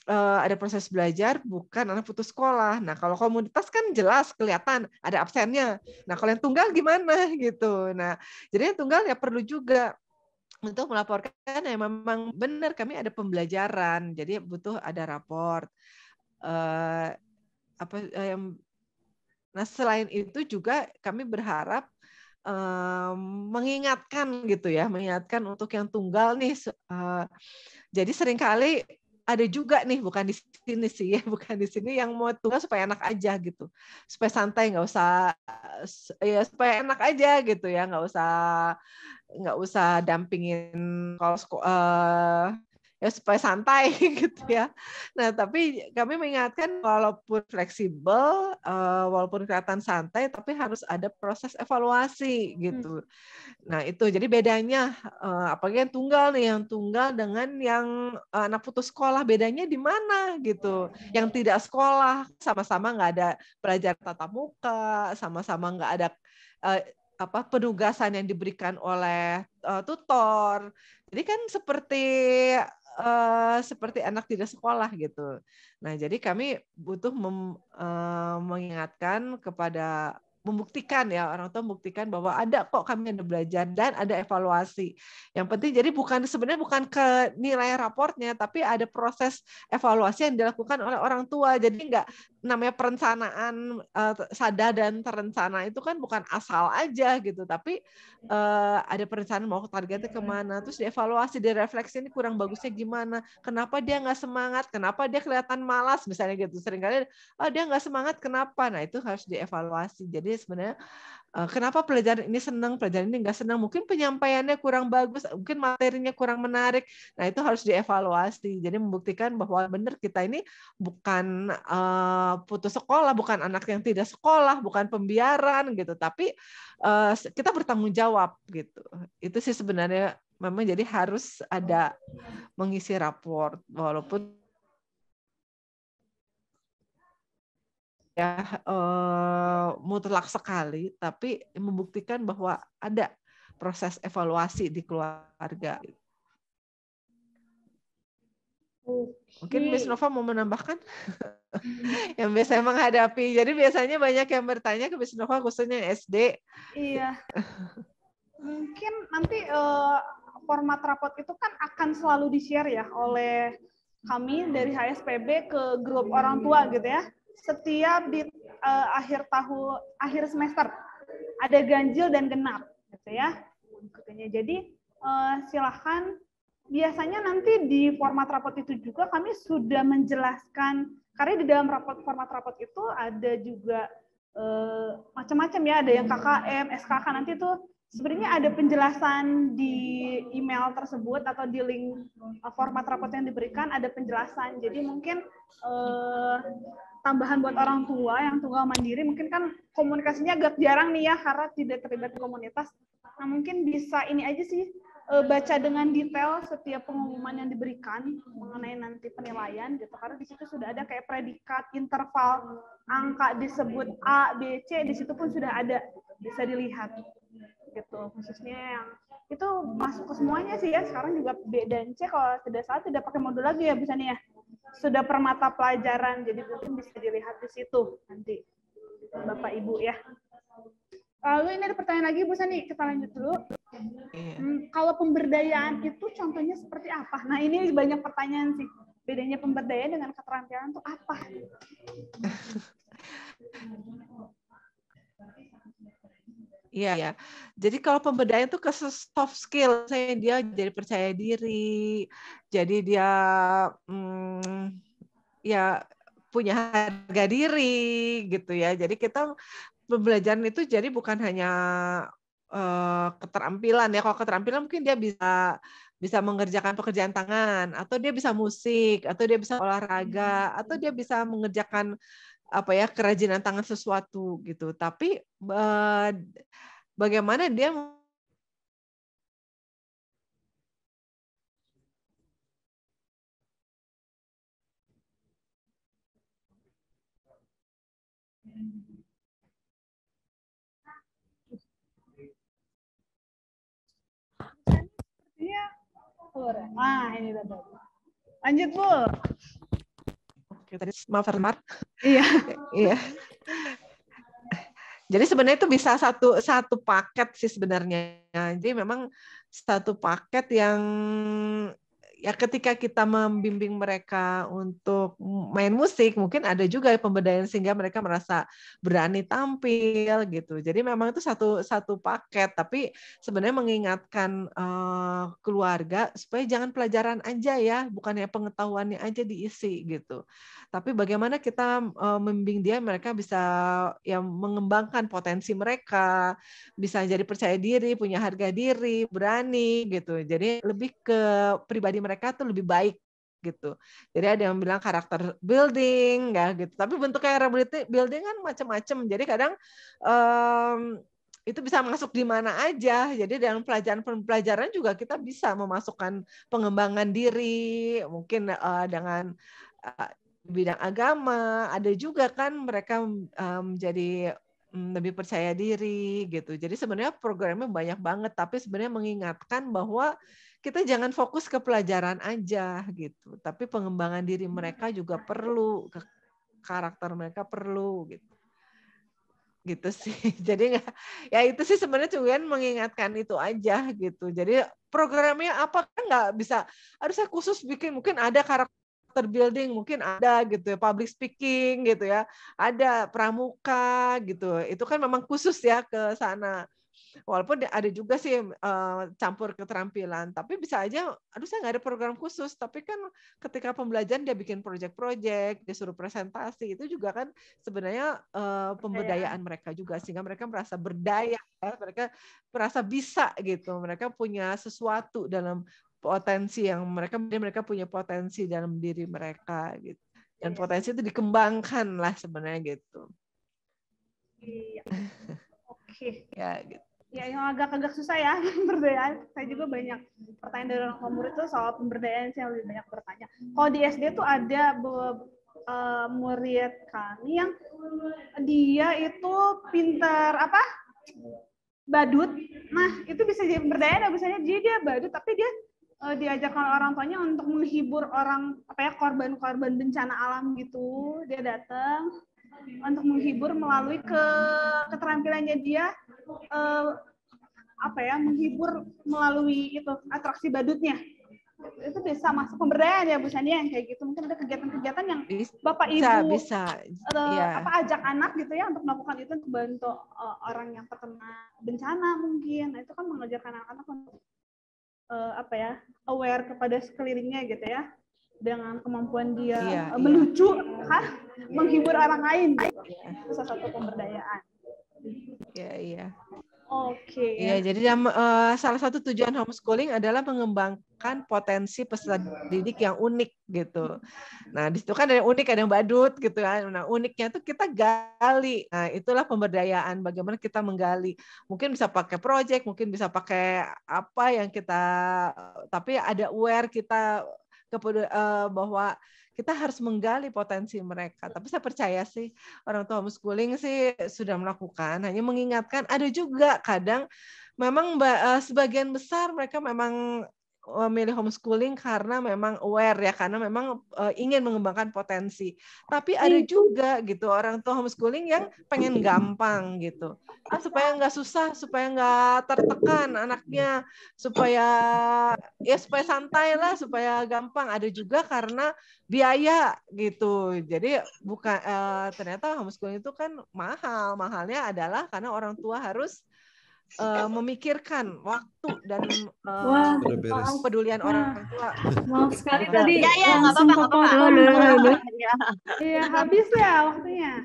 ada proses belajar, bukan anak putus sekolah. Nah, kalau komunitas kan jelas kelihatan ada absennya. Nah, kalau yang tunggal gimana gitu. Nah, jadi yang tunggal ya perlu juga untuk melaporkan ya memang benar kami ada pembelajaran, jadi butuh ada raport. Nah selain itu juga kami berharap mengingatkan gitu ya, mengingatkan untuk yang tunggal nih. Jadi seringkali ada juga nih, bukan di sini sih ya, bukan di sini yang mau tunggal supaya enak aja gitu, supaya santai, nggak usah ya, supaya enak aja gitu ya, nggak usah dampingin kalau ya supaya santai gitu ya. Nah, tapi kami mengingatkan walaupun fleksibel, walaupun kelihatan santai, tapi harus ada proses evaluasi gitu. Nah, itu jadi bedanya, apalagi yang tunggal dengan yang anak putus sekolah, bedanya di mana gitu. Yang tidak sekolah, sama-sama nggak ada belajar tatap muka, sama-sama nggak ada penugasan yang diberikan oleh tutor. Jadi kan seperti anak tidak sekolah gitu. Nah, jadi kami butuh mengingatkan kepada membuktikan ya, orang tua membuktikan bahwa ada kok kami ada belajar dan ada evaluasi. Yang penting jadi sebenarnya bukan ke nilai raportnya, tapi ada proses evaluasi yang dilakukan oleh orang tua. Jadi nggak namanya perencanaan sadar dan terencana itu kan bukan asal aja gitu, tapi ada perencanaan mau targetnya kemana, terus dievaluasi, direfleksi ini kurang bagusnya gimana, kenapa dia nggak semangat, kenapa dia kelihatan malas misalnya gitu. Seringkali dia nggak semangat kenapa, nah itu harus dievaluasi. Jadi sebenarnya kenapa pelajaran ini senang, pelajaran ini nggak senang, mungkin penyampaiannya kurang bagus, mungkin materinya kurang menarik, nah itu harus dievaluasi. Jadi membuktikan bahwa benar kita ini bukan putus sekolah, bukan anak yang tidak sekolah, bukan pembiaran gitu, tapi kita bertanggung jawab gitu. Itu sih sebenarnya memang jadi harus ada mengisi raport walaupun ya mutlak sekali, tapi membuktikan bahwa ada proses evaluasi di keluarga. Mungkin Miss Nova mau menambahkan yang biasanya menghadapi. Jadi biasanya banyak yang bertanya ke Miss Nova khususnya SD.
Iya. Mungkin nanti format raport itu kan akan selalu di-share ya oleh kami dari HSPB ke grup orang tua gitu ya. Setiap di akhir semester ada ganjil dan genap gitu ya. Jadi silahkan, biasanya nanti di format raport itu juga kami sudah menjelaskan, karena di dalam format raport itu ada juga macam-macam ya, ada yang KKM, SKK, nanti itu sebenarnya ada penjelasan di email tersebut atau di link format raport yang diberikan, ada penjelasan. Jadi mungkin tambahan buat orang tua yang tunggal mandiri, mungkin kan komunikasinya agak jarang nih ya karena tidak terlibat komunitas. Nah, mungkin bisa ini aja sih, baca dengan detail setiap pengumuman yang diberikan mengenai nanti penilaian gitu, karena di situ sudah ada kayak predikat, interval, angka disebut A, B, C, di situ pun sudah ada, bisa dilihat gitu. Khususnya yang itu masuk ke semuanya sih ya, sekarang juga B dan C kalau tidak salah tidak pakai modul lagi ya bisa nih ya, sudah per mata pelajaran, jadi mungkin bisa dilihat di situ nanti Bapak Ibu ya. Lalu ini ada pertanyaan lagi Bu Sani, kita lanjut dulu. Kalau pemberdayaan itu contohnya seperti apa? Nah ini banyak pertanyaan sih, bedanya pemberdayaan dengan keterampilan itu apa?
Iya ya. Jadi kalau pemberdayaan itu ke soft skill, saya dia jadi percaya diri, jadi dia ya punya harga diri gitu ya. Jadi kita pembelajaran itu jadi bukan hanya keterampilan ya. Kalau keterampilan mungkin dia bisa mengerjakan pekerjaan tangan, atau dia bisa musik, atau dia bisa olahraga, atau dia bisa mengerjakan kerajinan tangan sesuatu gitu. Tapi bagaimana dia
ini tadi. Lanjut Bu.
Oke, tadi maaf.
Iya.
Iya. Jadi sebenarnya itu bisa satu paket sih sebenarnya. Jadi memang satu paket yang ya ketika kita membimbing mereka untuk main musik, mungkin ada juga pemberdayaan sehingga mereka merasa berani tampil gitu. Jadi memang itu satu paket, tapi sebenarnya mengingatkan keluarga supaya jangan pelajaran aja ya, bukannya pengetahuannya aja diisi gitu. Tapi bagaimana kita membimbing dia, mereka bisa ya mengembangkan potensi mereka, bisa jadi percaya diri, punya harga diri, berani gitu. Jadi lebih ke pribadi mereka mereka tuh lebih baik gitu. Jadi ada yang bilang karakter building ya gitu. Tapi bentuk karakter building kan macam-macam. Jadi kadang itu bisa masuk di mana aja. Jadi dalam pelajaran juga kita bisa memasukkan pengembangan diri, mungkin dengan bidang agama. Ada juga kan mereka menjadi lebih percaya diri gitu. Jadi sebenarnya programnya banyak banget, tapi sebenarnya mengingatkan bahwa kita jangan fokus ke pelajaran aja gitu, tapi pengembangan diri mereka juga perlu, karakter mereka perlu gitu sih. Jadi ya itu sih sebenarnya juga mengingatkan itu aja gitu. Jadi programnya apa kan nggak bisa harusnya khusus bikin, mungkin ada karakter building, mungkin ada gitu ya, public speaking gitu ya, ada pramuka gitu. Itu kan memang khusus ya ke sana. Walaupun ada juga sih campur keterampilan, tapi bisa aja, aduh saya nggak ada program khusus, tapi kan ketika pembelajaran dia bikin project-project, dia suruh presentasi, itu juga kan sebenarnya pemberdayaan mereka juga, sehingga mereka merasa berdaya, ya, mereka merasa bisa gitu, mereka punya sesuatu dalam potensi yang mereka punya potensi dalam diri mereka gitu, dan potensi itu dikembangkan lah sebenarnya gitu.
Iya. Oke.
Ya gitu.
Ya, yang agak susah ya pemberdayaan. Saya juga banyak pertanyaan dari orang murid itu soal pemberdayaan, saya lebih banyak bertanya. Kalau di SD tuh ada murid kami yang dia itu pintar badut. Nah, itu bisa jadi pemberdayaan, misalnya dia badut tapi dia diajarkan orang tuanya untuk menghibur orang korban-korban bencana alam gitu. Dia datang untuk menghibur melalui keterampilannya dia, menghibur melalui itu atraksi badutnya. Itu bisa masuk pemberdayaan ya Bu Sania, yang kayak gitu. Mungkin ada kegiatan-kegiatan yang Bapak Ibu ajak anak gitu ya untuk melakukan itu, untuk bantu orang yang terkena bencana mungkin. Nah, itu kan mengajarkan anak-anak untuk aware kepada sekelilingnya gitu ya, dengan kemampuan dia melucu, menghibur orang lain. Itu salah satu pemberdayaan.
Iya.
Oke.
Iya, jadi salah satu tujuan homeschooling adalah mengembangkan potensi peserta didik yang unik gitu. Nah, di situ kan ada yang unik, ada yang badut gitu kan. Nah, uniknya itu kita gali. Nah, itulah pemberdayaan, bagaimana kita menggali. Mungkin bisa pakai project, mungkin bisa pakai apa yang kita, tapi ada aware kita bahwa kita harus menggali potensi mereka. Tapi saya percaya sih orang tua homeschooling sih sudah melakukan, hanya mengingatkan ada juga kadang memang sebagian besar mereka memang memilih homeschooling karena memang aware ya, karena memang ingin mengembangkan potensi. Tapi ada juga gitu orang tua homeschooling yang pengen gampang gitu, supaya nggak susah, supaya nggak tertekan anaknya, supaya santai lah, supaya gampang. Ada juga karena biaya gitu. Jadi bukan ternyata homeschooling itu kan mahalnya adalah karena orang tua harus memikirkan waktu dan kepedulian orang tua.
Maaf sekali tadi.
Ya, nggak apa-apa.
Iya, habis ya waktunya.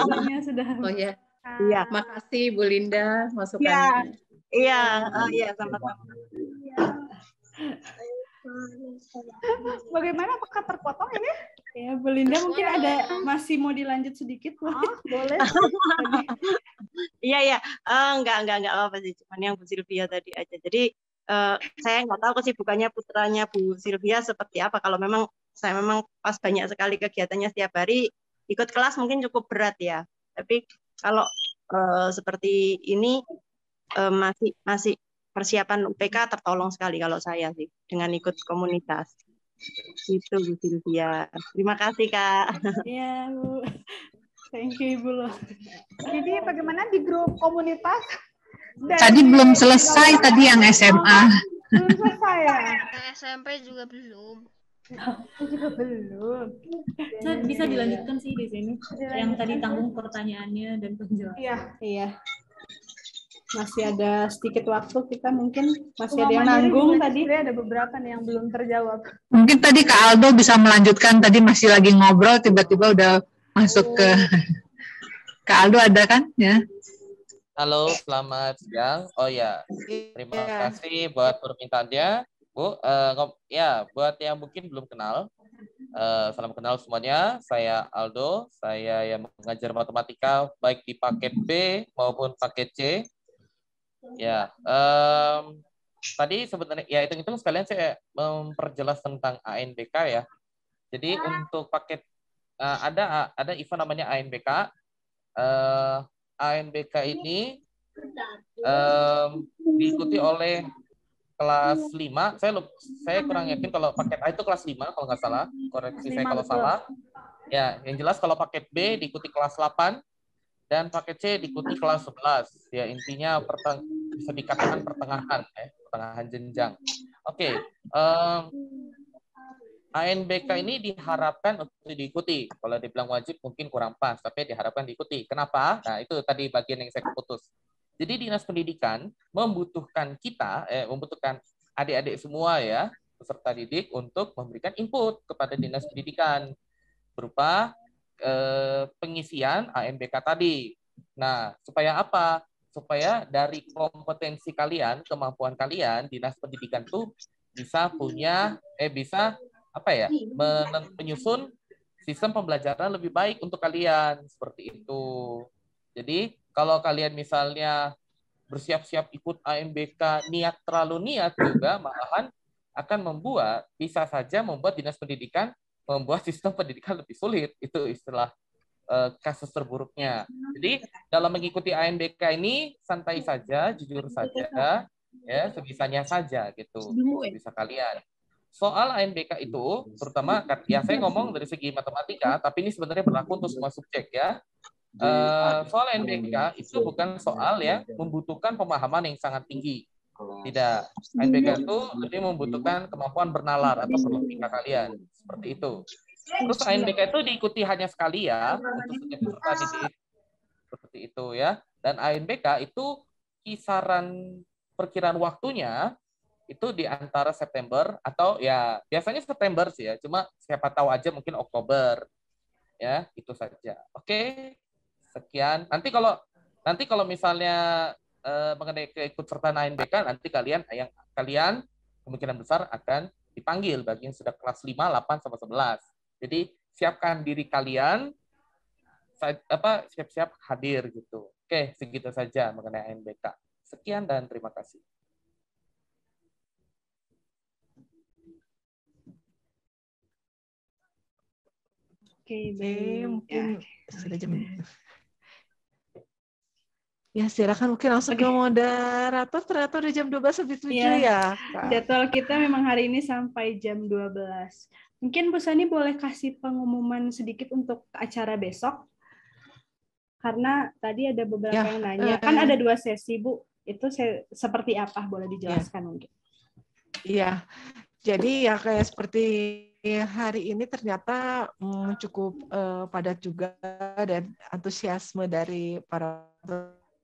Waktunya sudah.
Oh ya. Iya. Makasih Bu Linda masukannya.
Iya, sama-sama.
Bagaimana, apakah terpotong ini?
Ya, Bu Linda mungkin masih mau dilanjut sedikit.
Boleh.
Iya. Enggak apa-apa sih, cuman yang Bu Sylvia tadi aja. Jadi saya nggak tahu kesibukannya putranya Bu Sylvia seperti apa. Kalau saya memang pas banyak sekali kegiatannya setiap hari, ikut kelas mungkin cukup berat ya. Tapi kalau seperti ini masih persiapan UPK tertolong sekali kalau saya sih dengan ikut komunitas. Itu Bu Sylvia. Terima kasih Kak.
Iya Bu. Thank you Ibu loh.
Jadi bagaimana di grup komunitas?
Tadi belum selesai tadi yang SMA.
Belum selesai ya?
SMP juga belum.
Juga belum.
Bisa dilanjutkan sih di sini. Yang tadi tanggung pertanyaannya dan penjelasan.
Iya. Masih ada sedikit waktu, kita mungkin masih ada yang nanggung tadi.
Ada beberapa nih yang belum terjawab.
Mungkin tadi Kak Aldo bisa melanjutkan, tadi masih lagi ngobrol, tiba-tiba udah masuk ke Kak Aldo, ada kan? Ya.
Halo, selamat siang. Oh ya, terima kasih buat permintaannya. Bu, ya buat yang mungkin belum kenal, salam kenal semuanya. Saya Aldo, saya yang mengajar matematika baik di paket B maupun paket C. Ya, tadi sebenarnya ya hitung-hitung sekalian saya memperjelas tentang ANBK ya. Jadi untuk paket ada event namanya ANBK. ANBK ini diikuti oleh kelas 5. Saya kurang yakin kalau paket A itu kelas 5 kalau nggak salah. Koreksi saya kalau salah. Ya, yang jelas kalau paket B diikuti kelas 8 dan paket C diikuti kelas 11. Ya, intinya bisa dikatakan pertengahan jenjang. Oke. ANBK ini diharapkan untuk diikuti. Kalau dibilang wajib mungkin kurang pas, tapi diharapkan diikuti. Kenapa? Nah, itu tadi bagian yang saya putus. Jadi Dinas Pendidikan membutuhkan membutuhkan adik-adik semua ya, peserta didik untuk memberikan input kepada Dinas Pendidikan berupa pengisian ANBK tadi. Nah, supaya apa? Supaya dari kompetensi kalian, kemampuan kalian, Dinas Pendidikan tuh bisa menyusun sistem pembelajaran lebih baik untuk kalian seperti itu. Jadi kalau kalian misalnya bersiap-siap ikut ANBK terlalu niat juga malahan akan bisa saja membuat Dinas Pendidikan membuat sistem pendidikan lebih sulit. Itu istilah kasus terburuknya. Jadi dalam mengikuti ANBK ini santai saja, jujur saja, ya sebisanya saja gitu. Bisa kalian. Soal ANBK itu, terutama ya saya ngomong dari segi matematika, tapi ini sebenarnya berlaku untuk semua subjek ya. Soal ANBK itu bukan soal ya membutuhkan pemahaman yang sangat tinggi. Tidak. ANBK itu lebih membutuhkan kemampuan bernalar atau berlogika kalian. Seperti itu. Terus ANBK itu diikuti hanya sekali ya untuk setiap peserta didik. Seperti itu ya. Dan ANBK itu perkiraan waktunya itu di antara September atau ya biasanya September sih ya. Cuma siapa tahu aja mungkin Oktober. Ya, itu saja. Oke. Sekian. Nanti kalau misalnya mengenai keikutsertaan ANBK, nanti kalian kemungkinan besar akan dipanggil bagi yang sudah kelas 5, 8 sama 11. Jadi siapkan diri kalian siap-siap hadir gitu. Oke, segitu saja mengenai ANBK. Sekian dan terima kasih.
Oke, mungkin sudah jam. Ya, silakan mungkin langsung ke moderator. Ternyata udah jam 12 lebih 7 ya.
Jadwal kita memang hari ini sampai jam 12. Mungkin Bu Sani boleh kasih pengumuman sedikit untuk acara besok? Karena tadi ada beberapa yang nanya. Kan ada 2 sesi, Bu. Itu seperti apa? Boleh dijelaskan mungkin?
Iya. Jadi ya kayak seperti hari ini ternyata cukup padat juga dan antusiasme dari para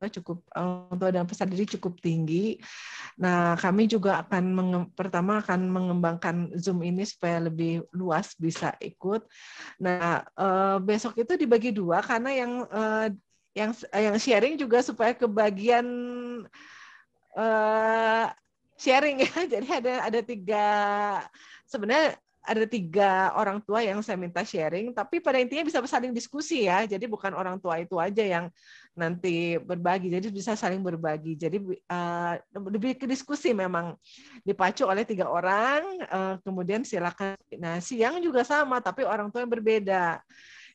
cukup tua dan peserta didik cukup tinggi. Nah, kami juga pertama akan mengembangkan Zoom ini supaya lebih luas bisa ikut. Nah, besok itu dibagi 2 karena yang sharing juga supaya kebagian sharing ya. Jadi ada 3 sebenarnya ada 3 orang tua yang saya minta sharing, tapi pada intinya bisa saling diskusi ya. Jadi bukan orang tua itu aja yang nanti berbagi, jadi bisa saling berbagi. Jadi lebih ke diskusi memang dipacu oleh 3 orang, kemudian silakan. Nah, siang juga sama, tapi orang tua yang berbeda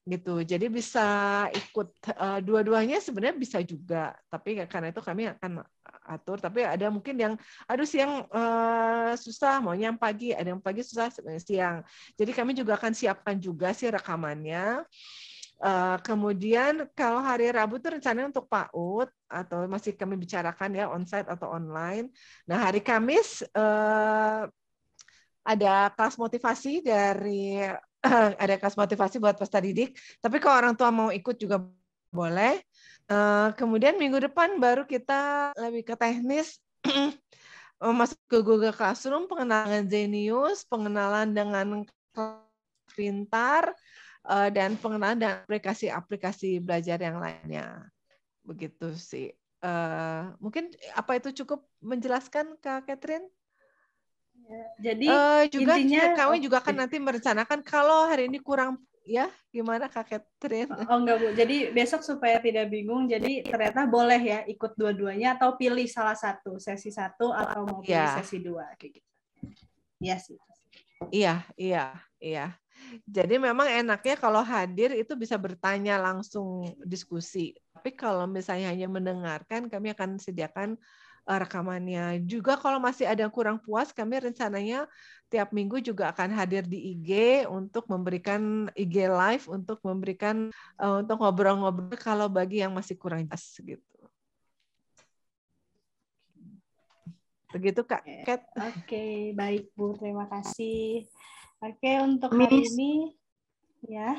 gitu. Jadi bisa ikut dua-duanya sebenarnya bisa juga, tapi karena itu kami akan atur. Tapi ada mungkin yang siang susah maunya yang pagi, ada yang pagi susah siang. Jadi kami juga akan siapkan juga sih rekamannya. Kemudian kalau hari Rabu itu rencananya untuk PAUD atau masih kami bicarakan ya onsite atau online. Nah, hari Kamis ada kelas motivasi buat peserta didik. Tapi kalau orang tua mau ikut juga boleh. Kemudian minggu depan baru kita lebih ke teknis, masuk ke Google Classroom, pengenalan Zenius, pengenalan dengan pintar, dan pengenalan dan aplikasi-aplikasi belajar yang lainnya. Begitu sih. Mungkin apa itu cukup menjelaskan, Kak Catherine?
Jadi
juga
intinya
kami juga kan nanti merencanakan kalau hari ini kurang ya, gimana Kak Catherine?
Oh enggak Bu, jadi besok supaya tidak bingung, jadi ternyata boleh ya ikut dua-duanya atau pilih salah satu, sesi 1 atau mau pilih sesi 2 kayak gitu. Iya sih.
Iya. Jadi memang enaknya kalau hadir itu bisa bertanya langsung diskusi. Tapi kalau misalnya hanya mendengarkan, kami akan sediakan rekamannya. Juga kalau masih ada yang kurang puas, kami rencananya tiap minggu juga akan hadir di IG untuk memberikan IG live, untuk memberikan untuk ngobrol-ngobrol kalau bagi yang masih kurang jelas gitu. Begitu Kak Kat.
Oke, baik Bu, terima kasih. Oke, untuk hari ini ya.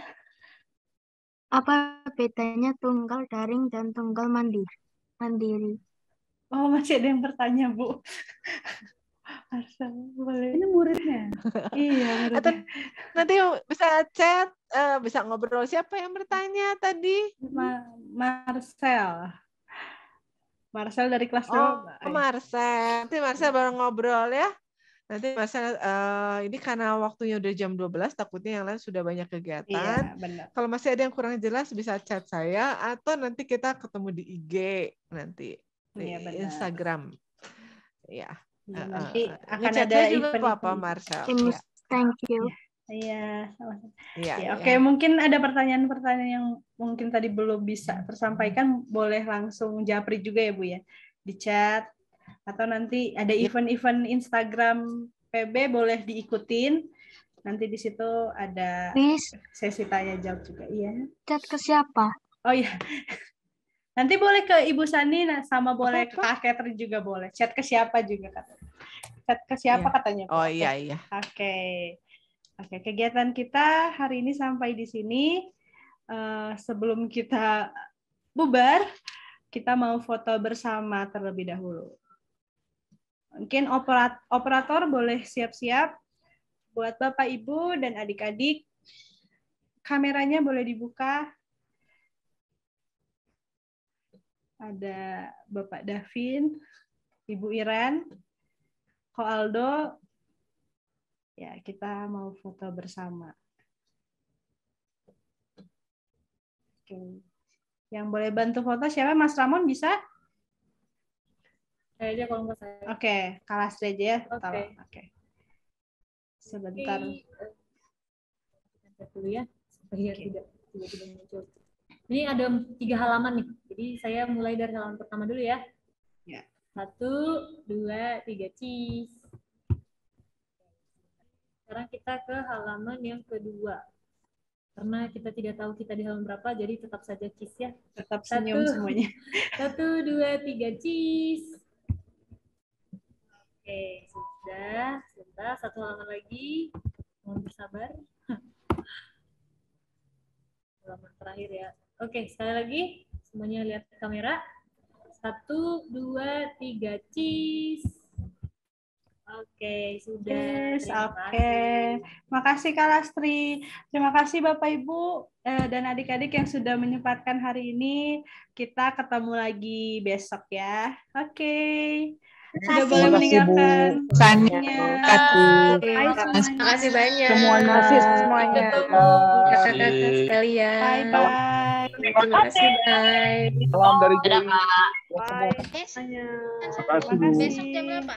Apa bedanya tunggal daring dan tunggal mandiri?
Oh, masih ada yang bertanya, Bu. Boleh. Ini muridnya. Iya, muridnya.
Nanti bisa chat, bisa ngobrol. Siapa yang bertanya tadi?
Marcel. Marcel dari kelas 2.
Marcel. Nanti Marcel baru ngobrol ya. Nanti Marcel, ini karena waktunya udah jam 12, takutnya yang lain sudah banyak kegiatan.
Iya, benar.
Kalau masih ada yang kurang jelas, bisa chat saya, atau nanti kita ketemu di IG nanti. Di Instagram. Ya.
Nanti akan
ngechat
ada
juga
event
apa Marcel.
Ya.
Thank you.
Iya, sama-sama.
Ya,
Oke, mungkin ada pertanyaan-pertanyaan yang mungkin tadi belum bisa tersampaikan, boleh langsung japri juga ya Bu ya, di chat, atau nanti ada event-event Instagram PB boleh diikutin. Nanti di situ ada sesi tanya jawab juga. Iya.
Chat ke siapa?
Oh iya. Nanti boleh ke Ibu Sani, sama boleh ke Kak Catherine juga boleh. Chat ke siapa juga katanya. Chat ke siapa katanya.
Oh iya.
Oke, kegiatan kita hari ini sampai di sini. Sebelum kita bubar, kita mau foto bersama terlebih dahulu. Mungkin operator boleh siap-siap buat Bapak, Ibu, dan adik-adik. Kameranya boleh dibuka. Ada Bapak Davin, Ibu Iren, Ko Aldo. Ya, kita mau foto bersama. Oke. Yang boleh bantu foto siapa? Mas Ramon bisa?
Saya aja kalau nggak saya.
Oke, Kalastri aja ya.
Oke.
Sebentar.
Dulu ya, supaya tidak muncul. Ini ada 3 halaman nih. Jadi saya mulai dari halaman pertama dulu ya. 1, 2, 3, cheese. Sekarang kita ke halaman yang kedua. Karena kita tidak tahu kita di halaman berapa, jadi tetap saja cheese ya.
Tetap senyum semuanya.
1, 2, 3, cheese. Oke, sudah. Sebentar, 1 halaman lagi. Mohon bersabar. Halaman terakhir ya. Oke, sekali lagi. Semuanya lihat kamera. 1, 2, 3, cheese. Oke, sudah.
Oke. Makasih Kak Lastri. Terima kasih Bapak Ibu dan adik-adik yang sudah menyempatkan hari ini. Kita ketemu lagi besok ya. Oke. Sudah boleh meninggalkan.
Terima
kasih banyak.
Semuanya.
Kakak-kakak sekalian.
Bye-bye.
Terima kasih. Bye.
Salam dari Jai.
Bye.
Terima kasih.
Terima kasih.
Besok jam berapa?